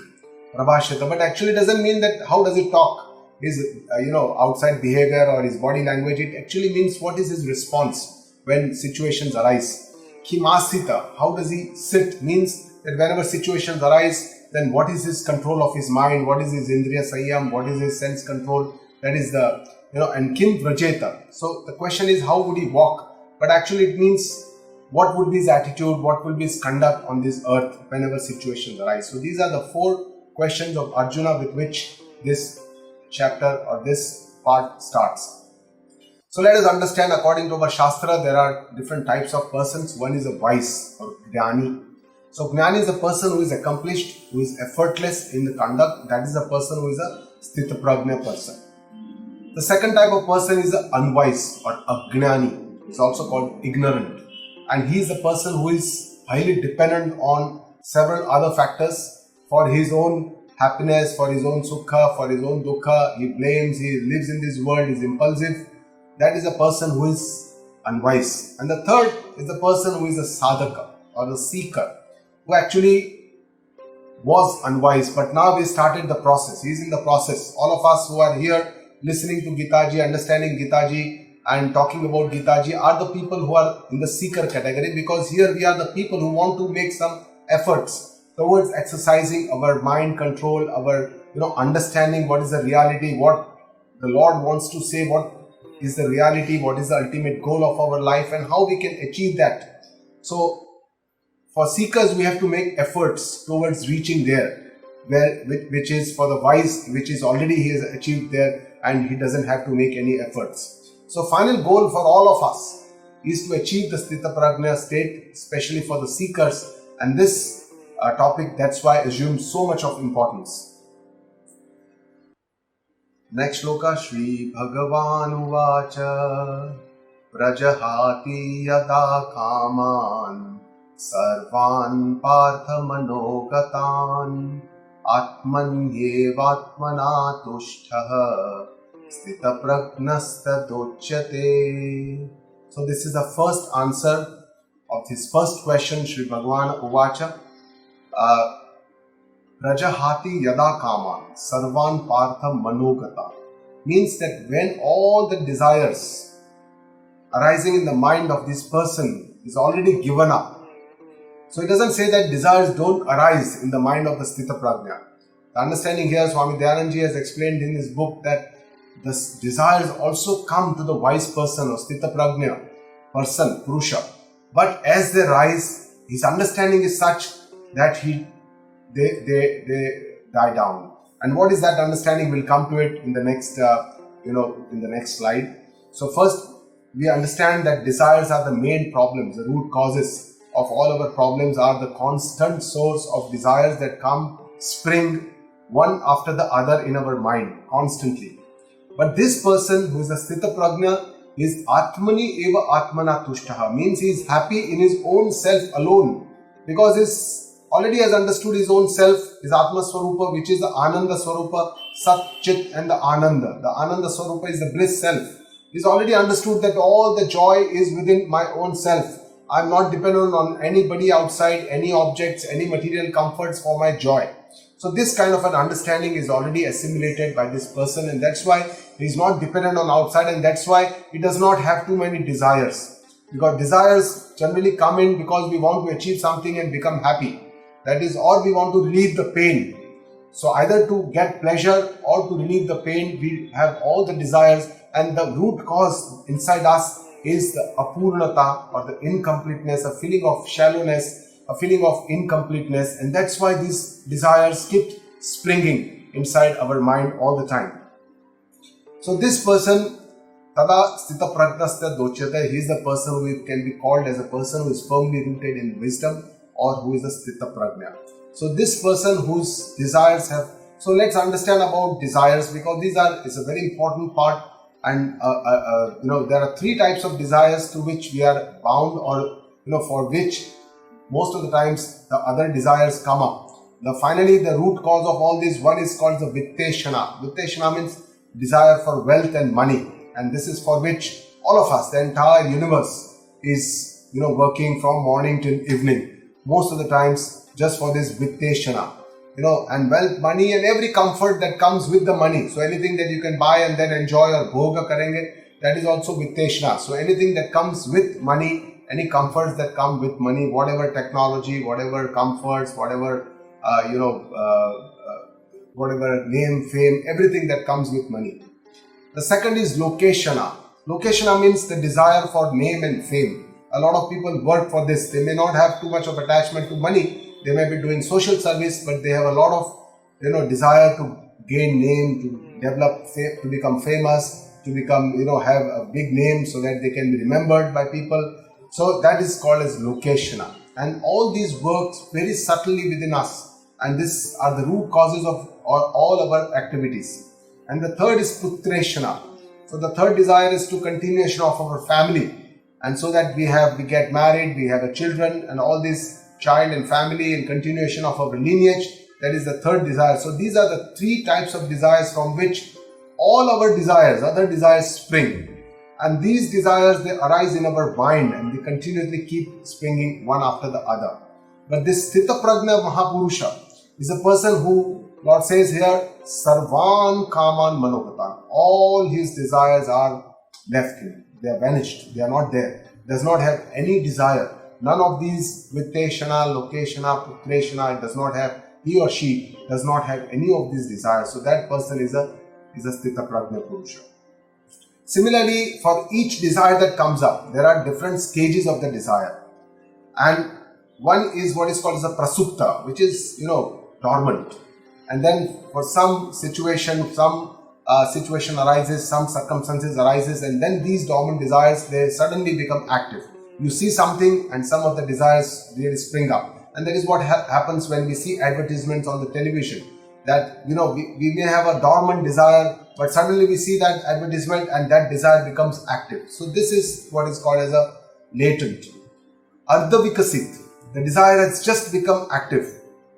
Speaker 1: Prabhasheta, but actually doesn't mean that how does he talk? His outside behavior or his body language. It actually means what is his response when situations arise. Kimasita, how does he sit? Means that whenever situations arise, then what is his control of his mind, what is his indriya sanyam, what is his sense control, that is the, and kim vrajeta. So the question is, how would he walk? But actually it means, what would be his attitude, what will be his conduct on this earth whenever situations arise. So these are the 4 questions of Arjuna with which this chapter or this part starts. So let us understand, according to our Shastra, there are different types of persons. One is a wise or Jnani. So Jnani is a person who is accomplished, who is effortless in the conduct. That is a person who is a Sthitapragna person. The second type of person is the unwise or Ajnani. It's also called ignorant. And he is the person who is highly dependent on several other factors for his own happiness, for his own sukha, for his own dukkha. He blames, he lives in this world, is impulsive. That is a person who is unwise. And the third is the person who is a sadhaka or the seeker, who actually was unwise, but now we started the process. He is in the process. All of us who are here listening to Geetaji, understanding Geetaji and talking about Geetaji are the people who are in the seeker category, because here we are the people who want to make some efforts towards exercising our mind control, our understanding what is the reality, what the Lord wants to say, what is the reality, what is the ultimate goal of our life, and how we can achieve that. So for seekers, we have to make efforts towards reaching there, which is for the wise, which is already he has achieved there, and he doesn't have to make any efforts. So final goal for all of us is to achieve the Sthitapragna state, especially for the seekers, and this topic, that's why assumes so much of importance. Next shloka, Shri Bhagavan Uvacha Prajahati Yada Kaman Sarvan Partha Manogatan Atmanyevatmana Tushtaha Sthitapragnasta Dochyate. So this is the first answer of his first question, Shri Bhagavan Uvacha. Prajahati Yada Kaman Sarvan Partha Manogata means that when all the desires arising in the mind of this person is already given up. So it doesn't say that desires don't arise in the mind of the Sthitapragna. The understanding here, Swami Dayanandji has explained in his book that the desires also come to the wise person or Sthitapragna person, Purusha. But as they rise, his understanding is such that they die down. And what is that understanding? We'll come to it in the next, in the next slide. So first, we understand that desires are the main problems. The root causes of all our problems are the constant source of desires that come, spring one after the other in our mind constantly. But this person who is a Sthitapragna is Atmani eva Atmana Tushtaha, means he is happy in his own self alone, because his already has understood his own self, his Atma Swarupa, which is the Ananda Swarupa, Sat, Chit and the Ananda. The Ananda Swarupa is the bliss self. He's already understood that all the joy is within my own self. I'm not dependent on anybody outside, any objects, any material comforts for my joy. So this kind of an understanding is already assimilated by this person, and that's why he's not dependent on outside, and that's why he does not have too many desires. Because desires generally come in because we want to achieve something and become happy. That is, or we want to relieve the pain. So either to get pleasure or to relieve the pain, we have all the desires, and the root cause inside us is the apurnata or the incompleteness, a feeling of shallowness, a feeling of incompleteness, and that's why these desires keep springing inside our mind all the time. So this person, Tada Sthitapragnasta Dochyate, he is the person who can be called as a person who is firmly rooted in wisdom, or who is a Sthitapragna. So this person whose desires have, so let's understand about desires, because it's a very important part, and there are 3 types of desires to which we are bound, or for which most of the times the other desires come up. Finally, the root cause of all this, one is called the Vitteshana. Vitteshana means desire for wealth and money, and this is for which all of us, the entire universe is working from morning till evening. Most of the times just for this Vitteshana, and wealth, money and every comfort that comes with the money. So anything that you can buy and then enjoy or bhoga karenge, that is also Vitteshana. So anything that comes with money any comforts that come with money, whatever technology, whatever comforts, whatever whatever name, fame, everything that comes with money. The second is lokeshana. Lokeshana means the desire for name and fame. A lot of people work for this. They may not have too much of attachment to money. They may be doing social service, but they have a lot of desire to gain name, to develop, to become famous, to become have a big name so that they can be remembered by people. So that is called as lokeshana. And all these works very subtly within us, and these are the root causes of all our activities. And the third is putreshana. So the third desire is to continuation of our family, and so that we get married, we have a children, and all this child and family and continuation of our lineage. That is the third desire. So these are the three types of desires from which all our desires, other desires spring. And these desires, they arise in our mind and they continuously keep springing one after the other. But this Sthitapragna Mahapurusha is a person who, Lord says here, Sarvan Kaman Manogatan. All his desires are left him. They are vanished. They are not there. Does not have any desire. None of these Vitteshana, Lokeshana, Putreshana, it does not have, he or she does not have any of these desires. So that person is a Sthitapragna Purusha. Similarly, for each desire that comes up, there are different stages of the desire. And one is what is called as a prasupta, which is, dormant. And then for some situation arises, some circumstances arises, and then these dormant desires, they suddenly become active. You see something and some of the desires really spring up. And that is what happens when we see advertisements on the television. That, we may have a dormant desire, but suddenly we see that advertisement and that desire becomes active. So this is what is called as a latent. Ardha Vikasit, the desire has just become active.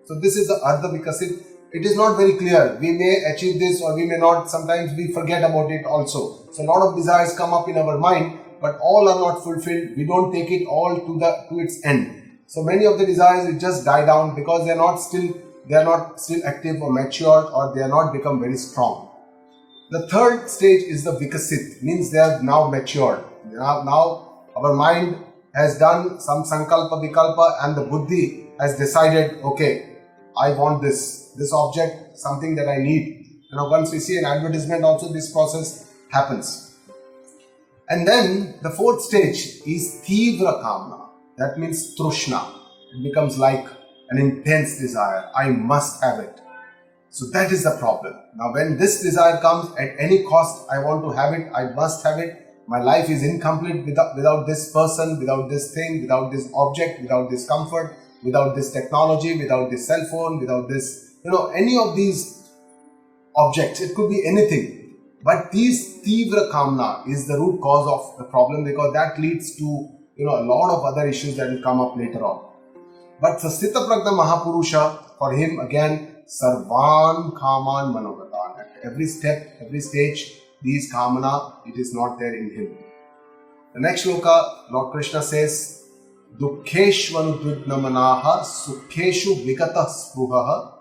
Speaker 1: So this is the Ardha Vikasit. It is not very clear. We may achieve this or we may not. Sometimes we forget about it also. So a lot of desires come up in our mind, but all are not fulfilled. We don't take it all to its end. So many of the desires will just die down because they are not still active or matured, or they are not become very strong. The third stage is the Vikasit, means they are now matured. Now our mind has done some sankalpa, vikalpa, and the buddhi has decided, okay, I want this object, something that I need. Once we see an advertisement also, this process happens. And then the fourth stage is Tivra Kamna. That means Trushna. It becomes like an intense desire. I must have it. So that is the problem. Now when this desire comes, at any cost, I want to have it, I must have it. My life is incomplete without this person, without this thing, without this object, without this comfort, without this technology, without this cell phone, without this, any of these objects. It could be anything. But these Tivra Kamna is the root cause of the problem, because that leads to, a lot of other issues that will come up later on. But for Sthitapragna Mahapurusha, for him again, Sarvan Kaman Manogatan. At every step, every stage, these Kamana, it is not there in him. The next shloka, Lord Krishna says, Dukkheshvanudvignamanaha Sukheshu Vikata Spruhaha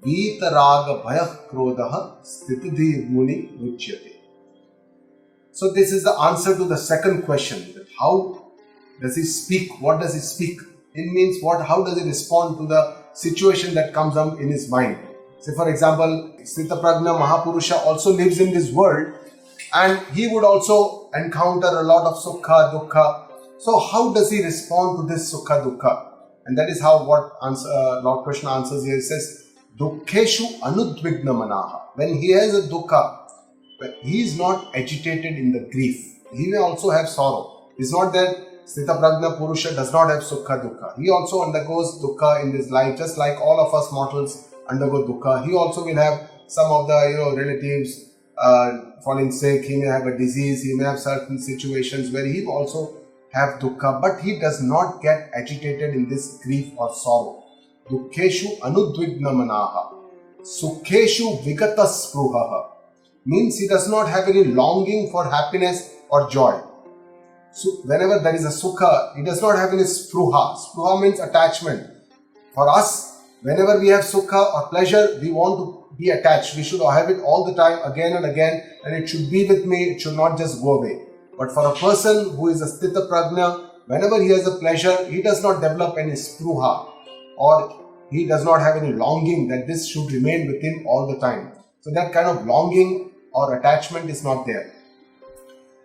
Speaker 1: Vitaraga Bhayah Krodaha Sthitidhi Muni Uchyate. So this is the answer to the second question, that how does he speak? What does he speak? It means what? How does he respond to the situation that comes up in his mind? Say for example, Sthitapragna Mahapurusha also lives in this world, and he would also encounter a lot of sukha, dukkha. So how does he respond to this sukha, dukkha? And that is how Lord Krishna answers here. He says, Dukkheshu anudvigna manaha. When he has a dukkha, he is not agitated in the grief. He may also have sorrow. It's not that Sthitapragna Purusha does not have sukha, dukkha. He also undergoes dukkha in this life, just like all of us mortals undergo dukkha. He also will have some of the relatives falling sick. He may have a disease. He may have certain situations where he will also have dukkha, but he does not get agitated in this grief or sorrow. Dukkheshu anudvigna manaha Sukheshu vigata spruhaha means he does not have any longing for happiness or joy. So whenever there is a sukha, he does not have any spruha. Spruha means attachment. For us, whenever we have sukha or pleasure, we want to be attached. We should have it all the time, again and again, and it should be with me. It should not just go away. But for a person who is a Sthitapragna, whenever he has a pleasure, he does not develop any spruha, or he does not have any longing that this should remain with him all the time. So that kind of longing or attachment is not there.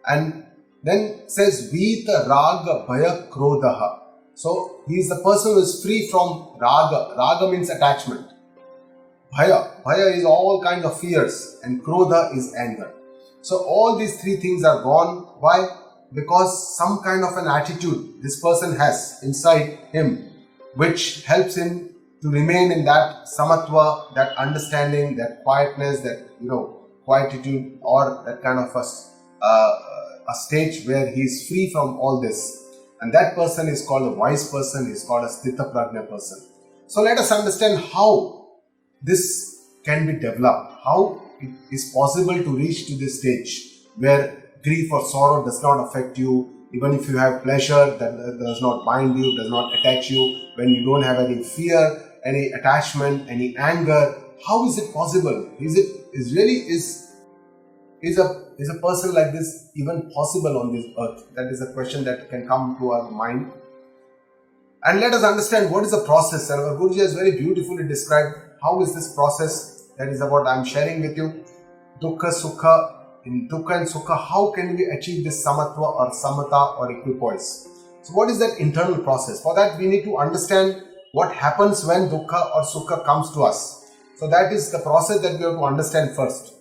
Speaker 1: And then says Vita Raga Bhaya Krodha. So he is the person who is free from Raga. Raga means attachment. Bhaya is all kinds of fears, and Krodha is anger. So all these three things are gone. Why? Because some kind of an attitude this person has inside him, which helps him to remain in that samatva, that understanding, that quietness, that quietude, or that kind of a stage where he is free from all this. And that person is called a wise person, is called a Sthitapragna person. So let us understand how this can be developed, how it is possible to reach to this stage where grief or sorrow does not affect you. Even if you have pleasure, that does not bind you, does not attach you. When you don't have any fear, any attachment, any anger, how is it possible? Is a person like this even possible on this earth? That is a question that can come to our mind. And let us understand what is the process. And our Guruji has very beautifully described how is this process. That is what I am sharing with you. Dukkha, Sukha. In Dukkha and Sukha, how can we achieve this samatva or samata or equipoise? So what is that internal process? For that we need to understand what happens when Dukkha or Sukha comes to us. So that is the process that we have to understand first.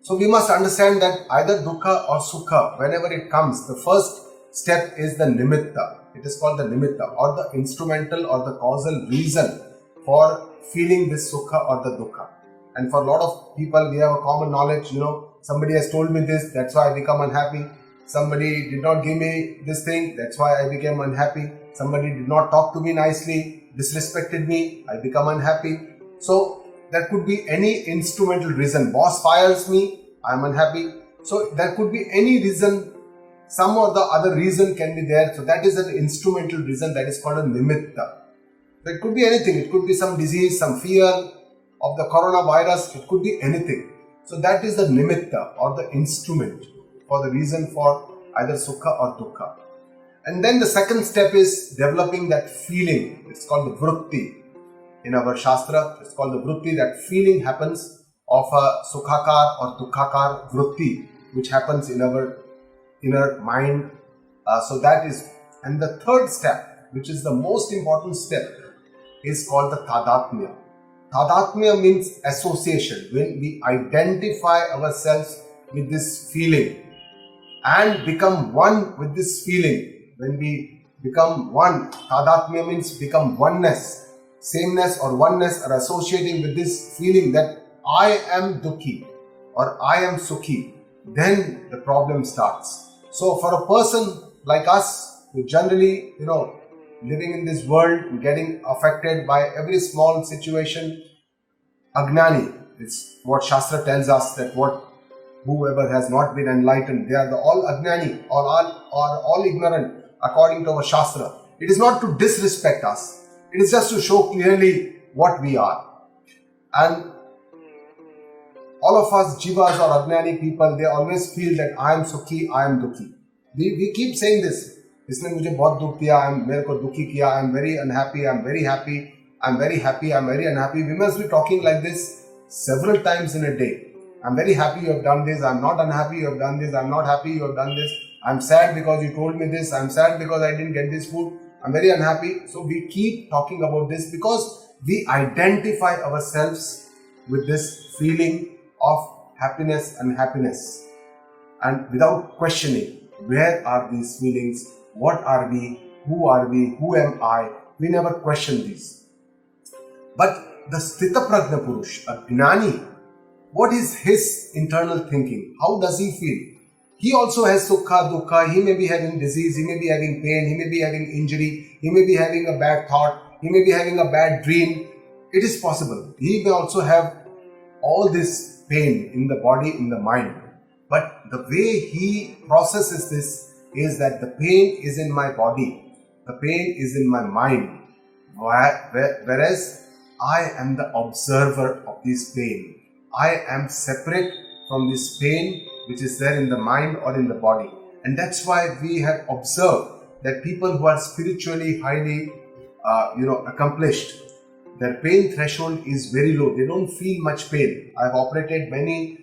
Speaker 1: So we must understand that either Dukkha or Sukha, whenever it comes, the first step is the nimitta. It is called the nimitta, or the instrumental or the causal reason for feeling this Sukha or the Dukkha. And for a lot of people, we have a common knowledge, somebody has told me this, that's why I become unhappy. Somebody did not give me this thing, that's why I became unhappy. Somebody did not talk to me nicely, disrespected me, I become unhappy. So there could be any instrumental reason. Boss fires me, I am unhappy. So there could be any reason, some or the other reason can be there. So that is an instrumental reason, that is called a nimitta. So it could be anything. It could be some disease, some fear of the coronavirus. It could be anything. So that is the nimitta, or the instrument for the reason for either sukha or dukkha. And then the second step is developing that feeling. It's called the vritti. In our Shastra, it's called the vritti. That feeling happens of a sukhakar or dukkhakar vritti, which happens in our inner mind. So that is, and the third step, which is the most important step, is called the tadatmya. Tadatmya means association. When we identify ourselves with this feeling and become one with this feeling, when we become one, tadatmya means become oneness, sameness or oneness, or associating with this feeling that I am dukhi or I am sukhi, then the problem starts. So for a person like us, who generally, living in this world, getting affected by every small situation, agnani, it's what Shastra tells us, that whoever has not been enlightened, they are all agnani, or all ignorant according to our Shastra. It is not to disrespect us. It is just to show clearly what we are. And all of us jivas or agnani people, they always feel that I am sukhi, I am dukhi. We keep saying this. इसने मुझे बहुत दुख दिया, मेरे को दुखी किया, I am very unhappy, I am very happy, I am very happy, I am very unhappy. We must be talking like this several times in a day. I am very happy you have done this, I am not unhappy you have done this, I am not happy you have done this, I am sad because you told me this, I am sad because I didn't get this food, I am very unhappy. So we keep talking about this because we identify ourselves with this feeling of happiness and happiness. And without questioning, where are these feelings? What are we? Who am I? We never question these. But the Sthitapragna Purush, a Gnani, what is his internal thinking? How does he feel? He also has sukha, dukkha. He may be having disease, he may be having pain, he may be having injury, he may be having a bad thought, he may be having a bad dream. It is possible. He may also have all this pain in the body, in the mind. But the way he processes this is that the pain is in my body, the pain is in my mind, whereas I am the observer of this pain. I am separate from this pain which is there in the mind or in the body. And that's why we have observed that people who are spiritually highly, accomplished, their pain threshold is very low. They don't feel much pain. I've operated many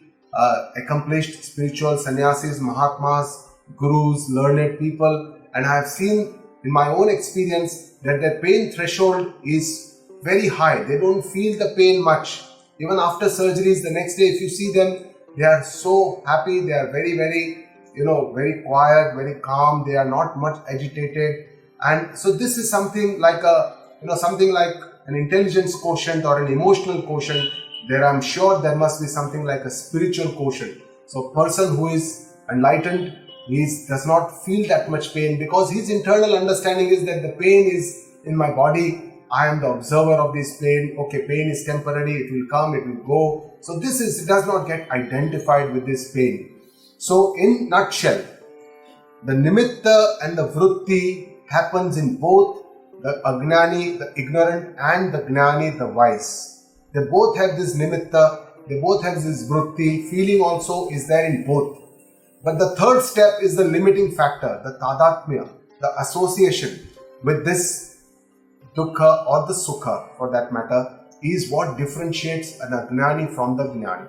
Speaker 1: accomplished spiritual sannyasis, mahatmas, gurus, learned people, and I have seen in my own experience that their pain threshold is very high. They don't feel the pain much. Even after surgeries, the next day if you see them, they are so happy. They are very, very, very quiet, very calm. They are not much agitated. And so this is something like something like an intelligence quotient or an emotional quotient. There, I'm sure there must be something like a spiritual quotient. So a person who is enlightened, does not feel that much pain, because his internal understanding is that the pain is in my body. I am the observer of this pain. Okay, pain is temporary. It will come, it will go. So it does not get identified with this pain. So in nutshell, the nimitta and the vritti happens in both the agnani, the ignorant, and the gnani, the wise. They both have this nimitta, they both have this vritti. Feeling also is there in both. But the third step is the limiting factor, the tadatmya, the association with this dukkha or the sukha for that matter, is what differentiates an agnani from the gnani.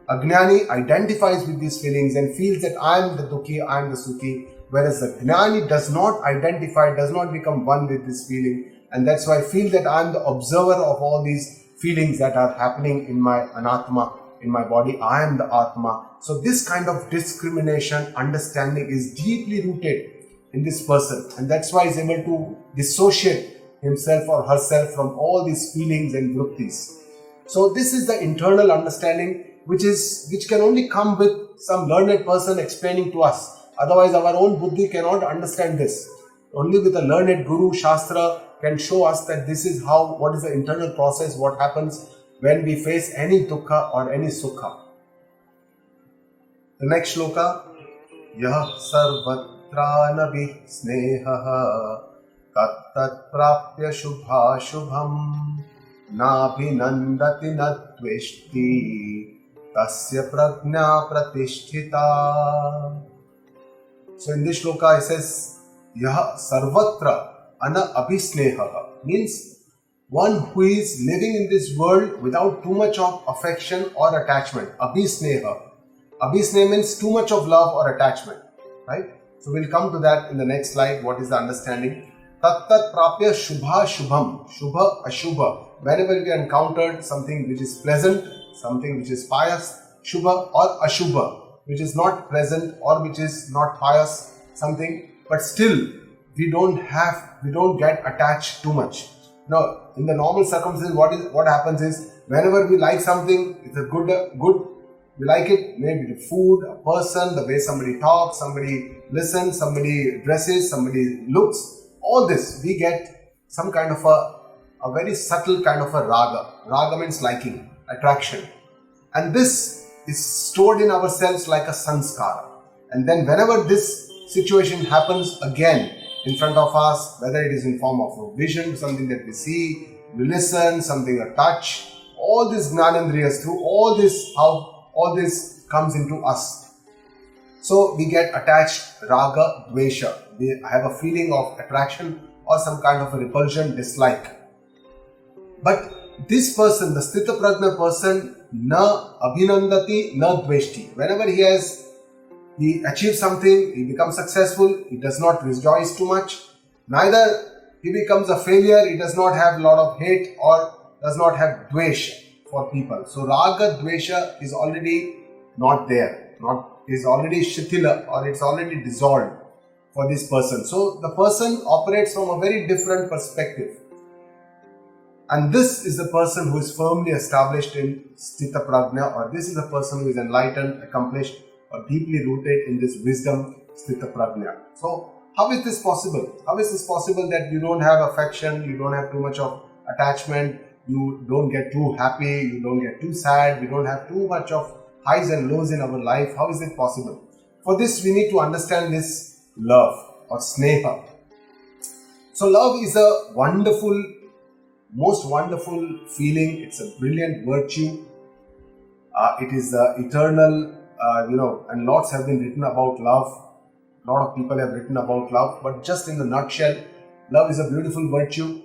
Speaker 1: Agnani identifies with these feelings and feels that I am the dukhi, I am the sukhi, whereas the gnani does not identify, does not become one with this feeling, and that's why I feel that I am the observer of all these feelings that are happening in my anatma, in my body. I am the Atma. So this kind of discrimination, understanding is deeply rooted in this person, and that's why he's able to dissociate himself or herself from all these feelings and vrittis. So this is the internal understanding which can only come with some learned person explaining to us. Otherwise our own buddhi cannot understand this. Only with a learned guru, shastra can show us that this is what is the internal process, what happens when we face any dukkha or any sukha. The next shloka, Yah sarvatra nabi snehaha tattat prapya shubha shubham nabhinandati nadveshti tasya pragna pratisthita. So in this shloka it says, Yah sarvatra ana abhisnehaha, means one who is living in this world without too much of affection or attachment. Abhisneha. Abhisneha means too much of love or attachment. Right? So we'll come to that in the next slide. What is the understanding? Tattat prapya shubha shubham. Shubha ashubha. Whenever we encountered something which is pleasant, something which is pious, shubha or ashubha, which is not pleasant or which is not pious, something, but still we don't get attached too much. Now, in the normal circumstances, what happens is, whenever we like something, it's a good, we like it, maybe the food, a person, the way somebody talks, somebody listens, somebody dresses, somebody looks, all this, we get some kind of a very subtle kind of a raga. Raga means liking, attraction. And this is stored in ourselves like a sanskara. And then whenever this situation happens again, in front of us, whether it is in form of a vision, something that we see, we listen, something, a touch, all this gnanendriyas, through all this, how all this comes into us. So we get attached, raga, dvesha. We have a feeling of attraction or some kind of a repulsion, dislike. But this person, the Sthitapragna person, na abhinandati, na dveshti. Whenever he achieves something, he becomes successful, he does not rejoice too much. Neither he becomes a failure, he does not have a lot of hate or does not have dvesha for people. So raga, dvesha is already not there, is already shitila, or it's already dissolved for this person. So the person operates from a very different perspective. And this is the person who is firmly established in Sthitapragna, or this is the person who is enlightened, accomplished, or deeply rooted in this wisdom, Sthitapragna. So, how is this possible? How is this possible that you don't have affection, you don't have too much of attachment, you don't get too happy, you don't get too sad, we don't have too much of highs and lows in our life? How is it possible? For this, we need to understand this love or sneha. So, love is a wonderful, most wonderful feeling. It's a brilliant virtue. It is eternal. And lots have been written about love. A lot of people have written about love, but just in the nutshell, love is a beautiful virtue,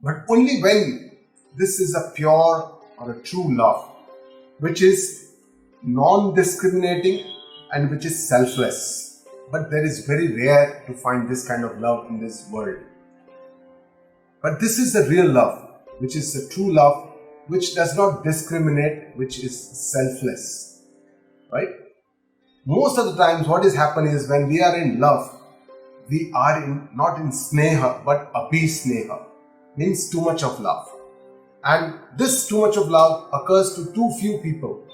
Speaker 1: but only when this is a pure or a true love, which is non-discriminating and which is selfless. But there is very rare to find this kind of love in this world. But this is the real love, which is the true love, which does not discriminate, which is selfless. Right? Most of the times what is happening is when we are in love, we are not in sneha, but abhisneha, means too much of love. And this too much of love occurs to too few people,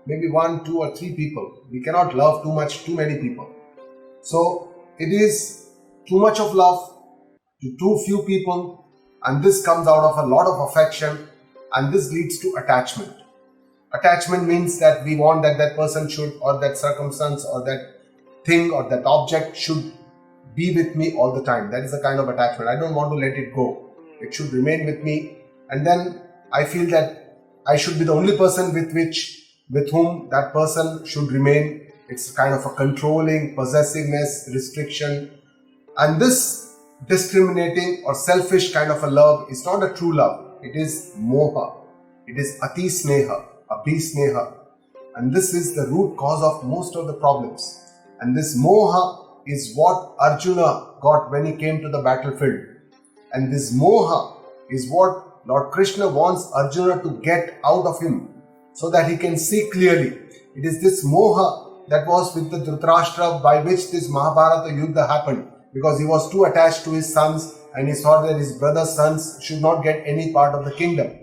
Speaker 1: maybe 1, 2 or 3 people. We cannot love too many people. So it is too much of love to too few people, and this comes out of a lot of affection, and this leads to attachment. Attachment means that we want that that person should, or that circumstance, or that thing, or that object should be with me all the time. That is the kind of attachment. I don't want to let it go. It should remain with me. And then I feel that I should be the only person with whom that person should remain. It's kind of a controlling, possessiveness, restriction. And this discriminating or selfish kind of a love is not a true love. It is moha. It is ati sneha, abhisneha. And this is the root cause of most of the problems. And this moha is what Arjuna got when he came to the battlefield. And this moha is what Lord Krishna wants Arjuna to get out of him so that he can see clearly. It is this moha that was with the Dhritarashtra by which this Mahabharata Yuddha happened, because he was too attached to his sons and he thought that his brother's sons should not get any part of the kingdom.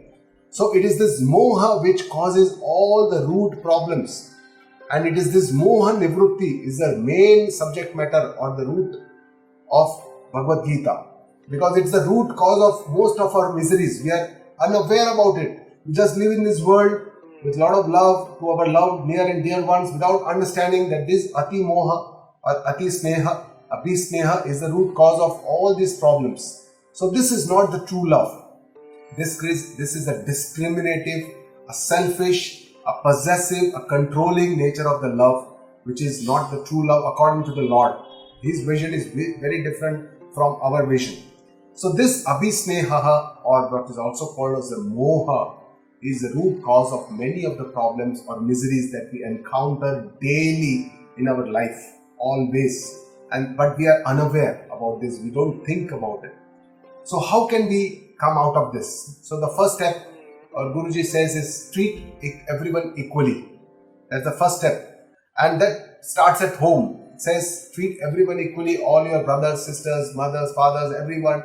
Speaker 1: So it is this moha which causes all the root problems. And it is this moha nivrutti is the main subject matter or the root of Bhagavad Gita. Because it's the root cause of most of our miseries. We are unaware about it. We just live in this world with a lot of love to our loved, near and dear ones without understanding that this ati moha or ati sneha, abhisneha is the root cause of all these problems. So this is not the true love. This is a discriminative, a selfish, a possessive, a controlling nature of the love, which is not the true love according to the Lord. His vision is very different from our vision. So this abhisneha, or what is also called as the moha, is the root cause of many of the problems or miseries that we encounter daily in our life, always. But we are unaware about this. We don't think about it. So how can we come out of this? So the first step, our Guruji says, is treat everyone equally. That's the first step. And that starts at home. It says treat everyone equally, all your brothers, sisters, mothers, fathers, everyone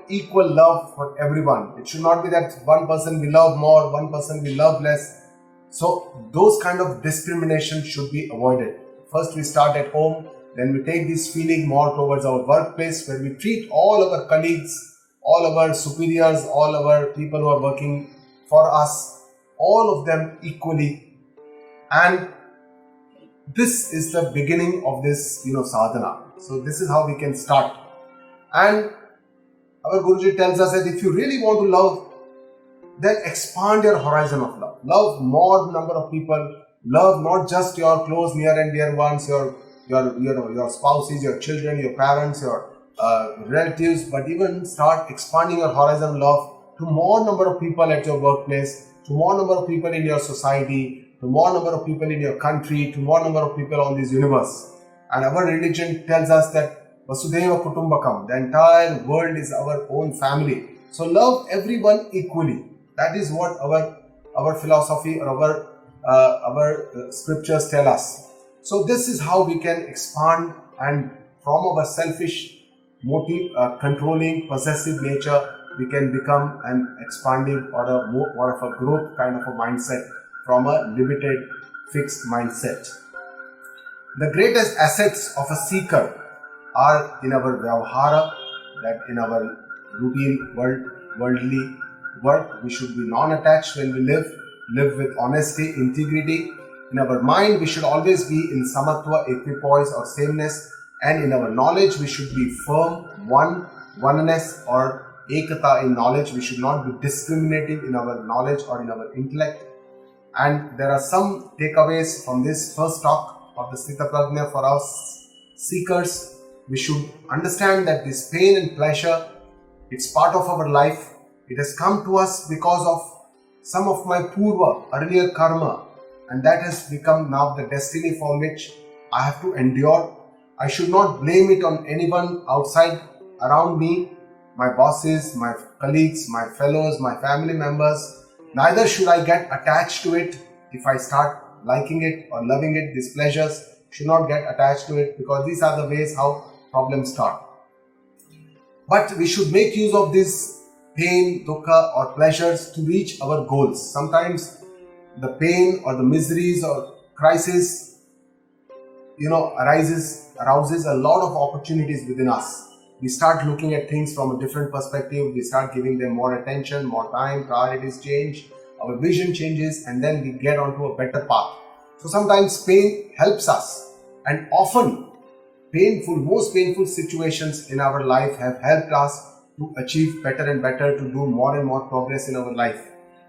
Speaker 1: equal love for everyone. It should not be that one person we love more, one person we love less. So those kind of discrimination should be avoided. First we start at home, then we take this feeling more towards our workplace, where we treat all our colleagues, all our superiors, all our people who are working for us, all of them equally. And this is the beginning of this, sadhana. So this is how we can start. And our Guruji tells us that if you really want to love, then expand your horizon of love. Love more number of people. Love not just your close, near and dear ones, your spouses, your children, your parents, your relatives, but even start expanding your horizon of love to more number of people at your workplace, to more number of people in your society, to more number of people in your country, to more number of people on this universe. And our religion tells us that Vasudhaiva Kutumbakam, the entire world is our own family. So love everyone equally. That is what our philosophy or our scriptures tell us. So this is how we can expand, and from our selfish motive, controlling, possessive nature, we can become an expanding or a more of a growth kind of a mindset from a limited, fixed mindset. The greatest assets of a seeker are in our vyavhara, that in our routine worldly work, we should be non-attached when we live with honesty, integrity. In our mind, we should always be in samatva, equipoise or sameness, and in our knowledge, we should be firm, oneness or ekata in knowledge. We should not be discriminative in our knowledge or in our intellect. And there are some takeaways from this first talk of the Sthitapragna for us. seekers, we should understand that this pain and pleasure, it's part of our life. It has come to us because of some of my purva, earlier karma, and that has become now the destiny for which I have to endure. I should not blame it on anyone outside around me, my bosses, my colleagues, my fellows, my family members. Neither should I get attached to it. If I start liking it or loving it, these pleasures, should not get attached to it, because these are the ways how problems start. But we should make use of this pain, dukkha or pleasures to reach our goals. Sometimes the pain or the miseries or crisis, arouses a lot of opportunities within us. We start looking at things from a different perspective. We start giving them more attention, more time, priorities change, our vision changes, and then we get onto a better path. So sometimes pain helps us, and often most painful situations in our life have helped us to achieve better and better, to do more and more progress in our life.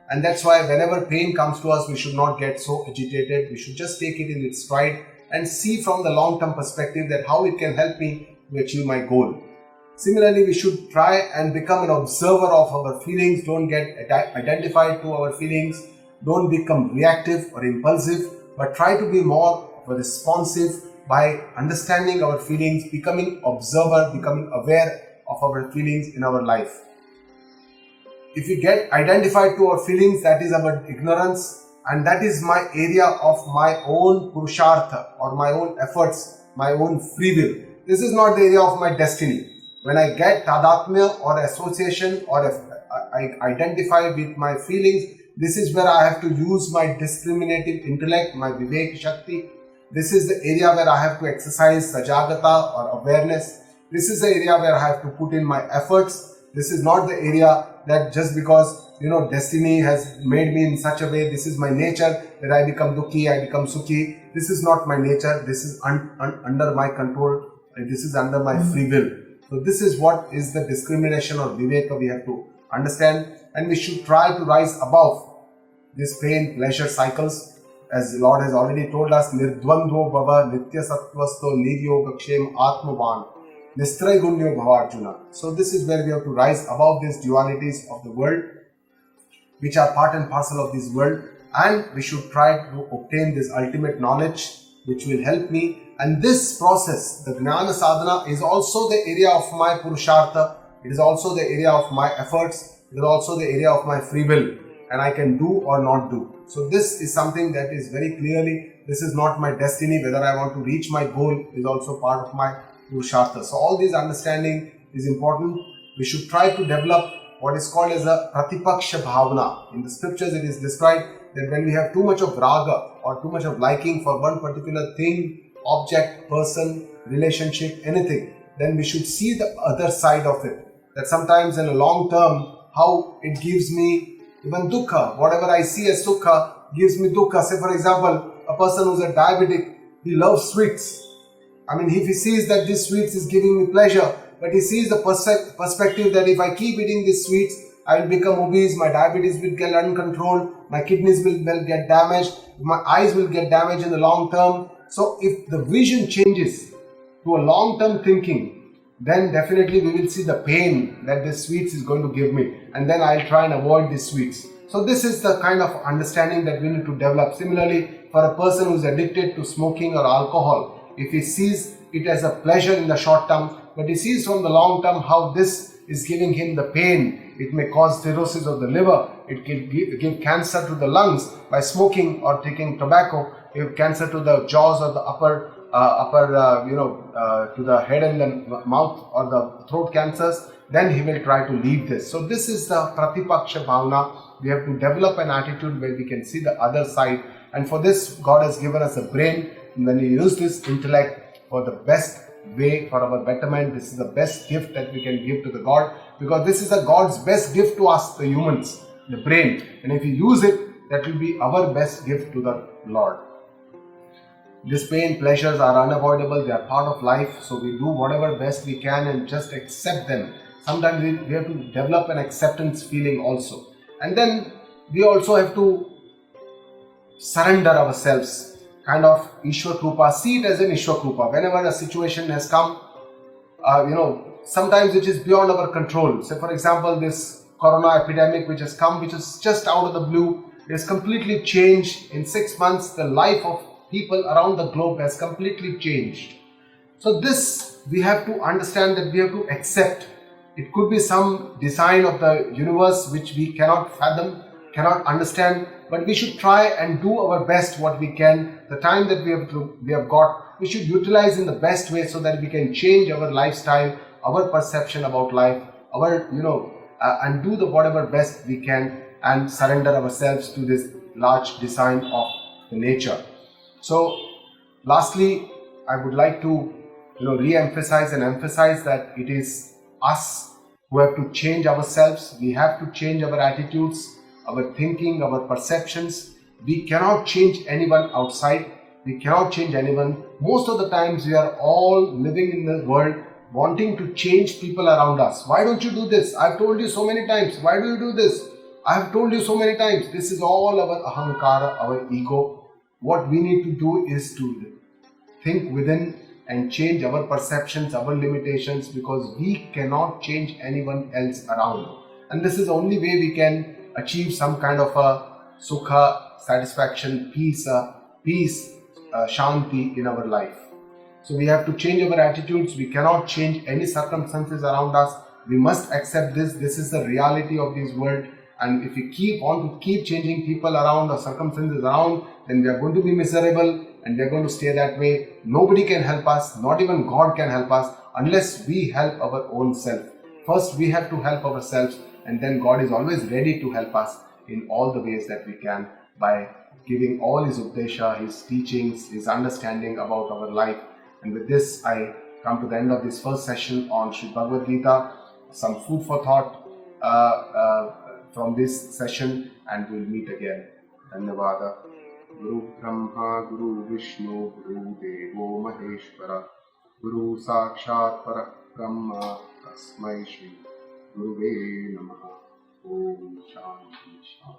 Speaker 1: And that's why whenever pain comes to us, we should not get so agitated. We should just take it in its stride and see from the long-term perspective that how it can help me to achieve my goal. Similarly, we should try and become an observer of our feelings. Don't get identified to our feelings. Don't become reactive or impulsive, but try to be more responsive by understanding our feelings, becoming observer, becoming aware of our feelings in our life. If we get identified to our feelings, that is our ignorance, and that is my area of my own purushartha or my own efforts, my own free will. This is not the area of my destiny. When I get tadatmya or association, or if I identify with my feelings, this is where I have to use my discriminative intellect, my vivek shakti. This is the area where I have to exercise sajagata or awareness. This is the area where I have to put in my efforts. This is not the area that just because destiny has made me in such a way, this is my nature, that I become dukhi, I become sukhi. This is not my nature. This is under my control. This is under my free will. So this is what is the discrimination or viveka we have to understand, and we should try to rise above this pain, pleasure cycles. As the Lord has already told us, Nirdvandvo bhava nitya sattvasto niryogakshem atmavan nistraigunyo bhava Arjuna. So this is where we have to rise above these dualities of the world, which are part and parcel of this world, and we should try to obtain this ultimate knowledge which will help me. And this process, the Jnana Sadhana, is also the area of my Purushartha. It is also the area of my efforts. It is also the area of my free will, and I can do or not do. So this is something that is very clearly, this is not my destiny. Whether I want to reach my goal is also part of my Purushartha. So all this understanding is important. We should try to develop what is called as a Pratipaksha Bhavana. In the scriptures it is described that when we have too much of raga or too much of liking for one particular thing, object, person, relationship, anything, then we should see the other side of it. That sometimes in a long term, how it gives me even dukkha. Whatever I see as sukha gives me dukkha. Say for example, a person who is a diabetic, he loves sweets. If he sees that this sweets is giving me pleasure, but he sees the perspective that if I keep eating these sweets, I will become obese, my diabetes will get uncontrolled, my kidneys will get damaged, my eyes will get damaged in the long term. So if the vision changes to a long-term thinking, then definitely we will see the pain that this sweets is going to give me, and then I'll try and avoid these sweets. So this is the kind of understanding that we need to develop. Similarly, for a person who is addicted to smoking or alcohol, if he sees it as a pleasure in the short term, but he sees from the long term how this is giving him the pain, it may cause cirrhosis of the liver, it can give cancer to the lungs by smoking or taking tobacco, give cancer to the jaws or the upper to the head and the mouth or the throat cancers, then he will try to leave this. So this is the Pratipaksha Bhavana. We have to develop an attitude where we can see the other side, and for this God has given us a brain, and when we use this intellect for the best way, for our betterment, this is the best gift that we can give to the God, because this is the God's best gift to us, the humans, the brain, and if we use it, that will be our best gift to the Lord. These pain, pleasures are unavoidable, they are part of life, so we do whatever best we can and just accept them. Sometimes we have to develop an acceptance feeling also. And then we also have to surrender ourselves, kind of Ishwar Krupa. See it as an Ishwar Krupa. Whenever a situation has come, sometimes it is beyond our control. Say for example, this corona epidemic which has come, which is just out of the blue, it has completely changed. In 6 months, the life of people around the globe has completely changed. So this, we have to understand that we have to accept. It could be some design of the universe which we cannot fathom, cannot understand, but we should try and do our best what we can. The time that we have got, we should utilize in the best way so that we can change our lifestyle, our perception about life, and do the whatever best we can and surrender ourselves to this large design of the nature. So lastly, I would like to re-emphasize and emphasize that it is us who have to change ourselves. We have to change our attitudes, our thinking, our perceptions. We cannot change anyone outside. We cannot change anyone. Most of the times we are all living in the world wanting to change people around us. Why don't you do this? I've told you so many times. Why do you do this? I have told you so many times. This is all our ahankara, our ego. What we need to do is to think within and change our perceptions, our limitations, because we cannot change anyone else around. And this is the only way we can achieve some kind of a sukha, satisfaction, peace, shanti in our life. So we have to change our attitudes. We cannot change any circumstances around us. We must accept this. This is the reality of this world. And if we want to keep changing people around or circumstances around, then we are going to be miserable and we are going to stay that way. Nobody can help us, not even God can help us unless we help our own self. First we have to help ourselves, and then God is always ready to help us in all the ways that we can by giving all His Updesha, His teachings, His understanding about our life. And with this, I come to the end of this first session on Sri Bhagavad Gita. Some food for thought from this session, and we'll meet again. Dhanyavada. Guru Brahma, Guru Vishnu, Guru Devo Maheshwara, Guru Sakshat Parabrahma, Tasmai Shri Guruve Namaha. Om Shanti Shanti.